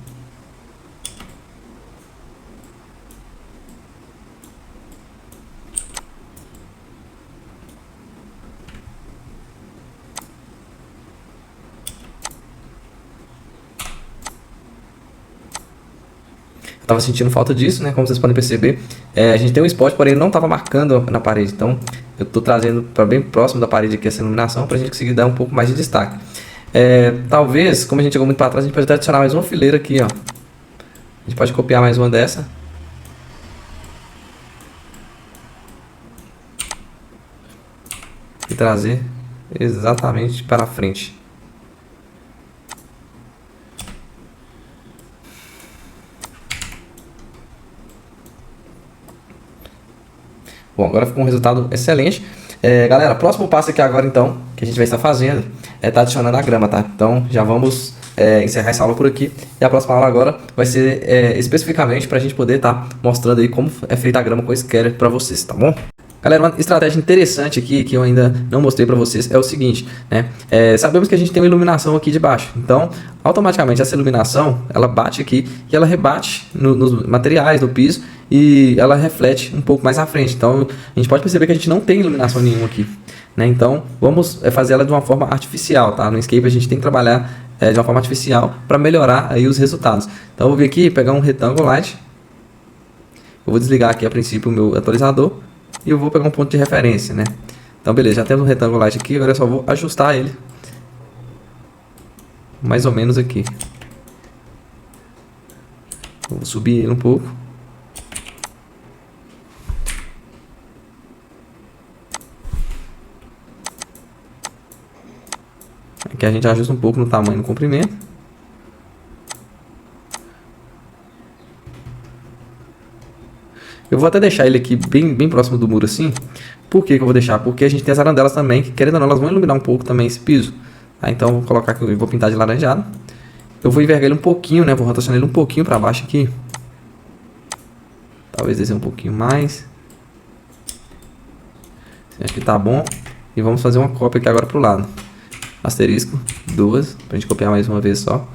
Tava sentindo falta disso, né? Como vocês podem perceber, a gente tem um spot, porém ele não estava marcando na parede. Então eu estou trazendo para bem próximo da parede aqui essa iluminação para a gente conseguir dar um pouco mais de destaque. Talvez, como a gente chegou muito para trás, a gente pode até adicionar mais uma fileira aqui, ó. A gente pode copiar mais uma dessa. E trazer exatamente para frente. Bom, agora ficou um resultado excelente. Galera, próximo passo aqui agora então, que a gente vai estar fazendo, tá adicionando a grama, tá? Então já vamos encerrar essa aula por aqui. E a próxima aula agora vai ser especificamente para a gente poder estar mostrando aí como é feita a grama com Scatter para vocês, tá bom? Galera, uma estratégia interessante aqui que eu ainda não mostrei para vocês é o seguinte, né? Sabemos que a gente tem uma iluminação aqui de baixo, então automaticamente essa iluminação ela bate aqui e ela rebate nos materiais, no piso, e ela reflete um pouco mais à frente. Então a gente pode perceber que a gente não tem iluminação nenhuma aqui, né? Então vamos fazer ela de uma forma artificial, tá? No Inkscape a gente tem que trabalhar de uma forma artificial para melhorar aí os resultados. Então eu vou vir aqui pegar um Rectangle Light, eu vou desligar aqui a princípio o meu atualizador e eu vou pegar um ponto de referência, né? Então beleza, já temos um Rectangle Light aqui, agora eu só vou ajustar ele mais ou menos aqui. Vou subir ele um pouco. Aqui a gente ajusta um pouco no tamanho e no comprimento. Eu vou até deixar ele aqui bem próximo do muro assim. Por que eu vou deixar? Porque a gente tem as arandelas também, que querendo ou não, elas vão iluminar um pouco também esse piso. Tá? Então eu vou colocar aqui, eu vou pintar de laranjado. Eu vou envergar ele um pouquinho, né? Vou rotacionar ele um pouquinho para baixo aqui. Talvez descer um pouquinho mais. Aqui tá bom. E vamos fazer uma cópia aqui agora pro lado. Asterisco, 2, pra gente copiar mais uma vez só.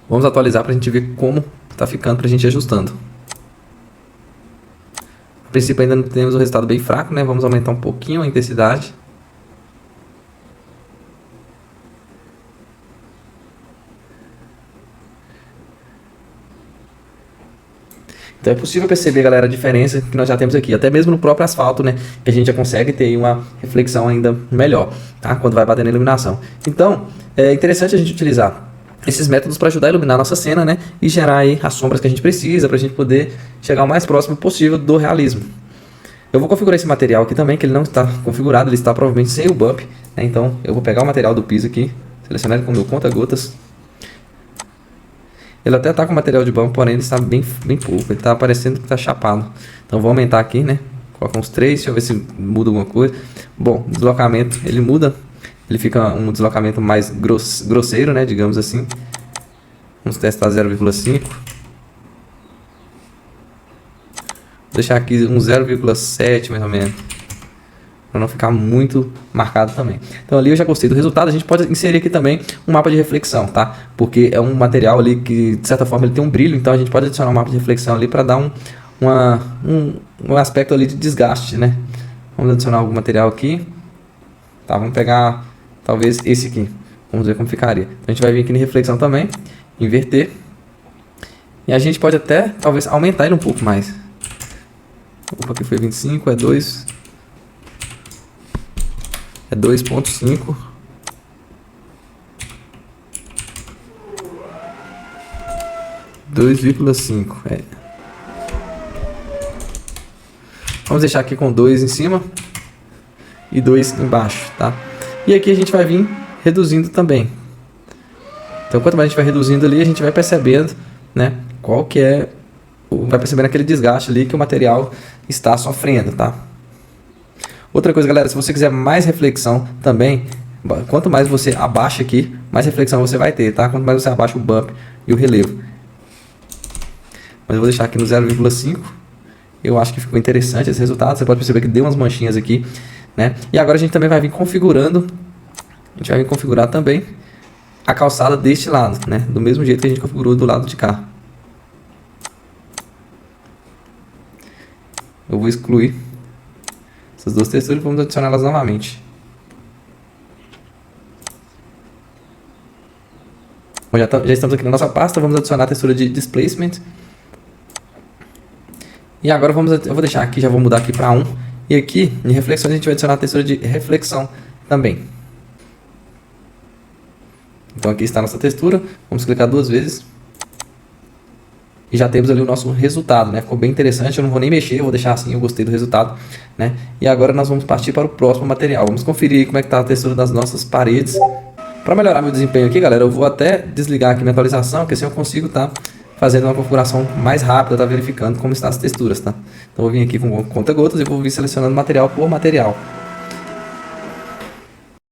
Vamos atualizar pra gente ver como tá ficando pra gente ir ajustando. A princípio ainda não temos o resultado bem fraco, né? Vamos aumentar um pouquinho a intensidade. Então é possível perceber, galera, a diferença que nós já temos aqui. Até mesmo no próprio asfalto, né? Que a gente já consegue ter uma reflexão ainda melhor, tá? Quando vai bater na iluminação. Então, é interessante a gente utilizar esses métodos para ajudar a iluminar a nossa cena, né? E gerar aí as sombras que a gente precisa para a gente poder chegar o mais próximo possível do realismo. Eu vou configurar esse material aqui também, que ele não está configurado, ele está provavelmente sem o bump, né? Então eu vou pegar o material do piso aqui, selecionar ele com o meu conta-gotas. Ele até está com material de bump, porém ele está bem pouco, ele está parecendo que está chapado. Então vou aumentar aqui, né? Coloca uns 3, deixa eu ver se muda alguma coisa. Bom, deslocamento ele muda, ele fica um deslocamento mais grosseiro, né? Digamos assim. Vamos testar 0,5. Vou deixar aqui um 0,7 mais ou menos, para não ficar muito marcado também. Então ali eu já gostei do resultado. A gente pode inserir aqui também um mapa de reflexão, tá? Porque é um material ali que de certa forma ele tem um brilho, então a gente pode adicionar um mapa de reflexão ali para dar um aspecto ali de desgaste, né? Vamos adicionar algum material aqui. Tá, vamos pegar talvez esse aqui. Vamos ver como ficaria. Então a gente vai vir aqui em reflexão também, inverter. E a gente pode até talvez aumentar ele um pouco mais. Opa, aqui foi 25, é 2. É 2.5. É. Vamos deixar aqui com 2 em cima e 2 embaixo, tá? E aqui a gente vai vir reduzindo também. Então quanto mais a gente vai reduzindo ali, a gente vai percebendo, né, qual que é, vai percebendo aquele desgaste ali que o material está sofrendo, tá? Outra coisa, galera, se você quiser mais reflexão também, quanto mais você abaixa aqui, mais reflexão você vai ter, tá? Quanto mais você abaixa o bump e o relevo. Mas eu vou deixar aqui no 0,5. Eu acho que ficou interessante esse resultado. Você pode perceber que deu umas manchinhas aqui, né? E agora a gente também vai vir configurando. A gente vai vir configurar também a calçada deste lado, né? Do mesmo jeito que a gente configurou do lado de cá. Eu vou excluir essas duas texturas e vamos adicioná-las novamente. Bom, já estamos aqui na nossa pasta, vamos adicionar a textura de Displacement. E agora eu vou deixar aqui, já vou mudar aqui para 1. E aqui, em reflexões, a gente vai adicionar a textura de reflexão também. Então aqui está a nossa textura, vamos clicar 2 vezes. E já temos ali o nosso resultado, né? Ficou bem interessante, eu não vou nem mexer, eu vou deixar assim, eu gostei do resultado, né? E agora nós vamos partir para o próximo material. Vamos conferir como é que está a textura das nossas paredes. Para melhorar meu desempenho aqui, galera, eu vou até desligar aqui minha atualização, porque assim eu consigo estar fazendo uma configuração mais rápida, tá verificando como estão as texturas, tá? Então eu vou vir aqui com conta-gotas e vou vir selecionando material por material.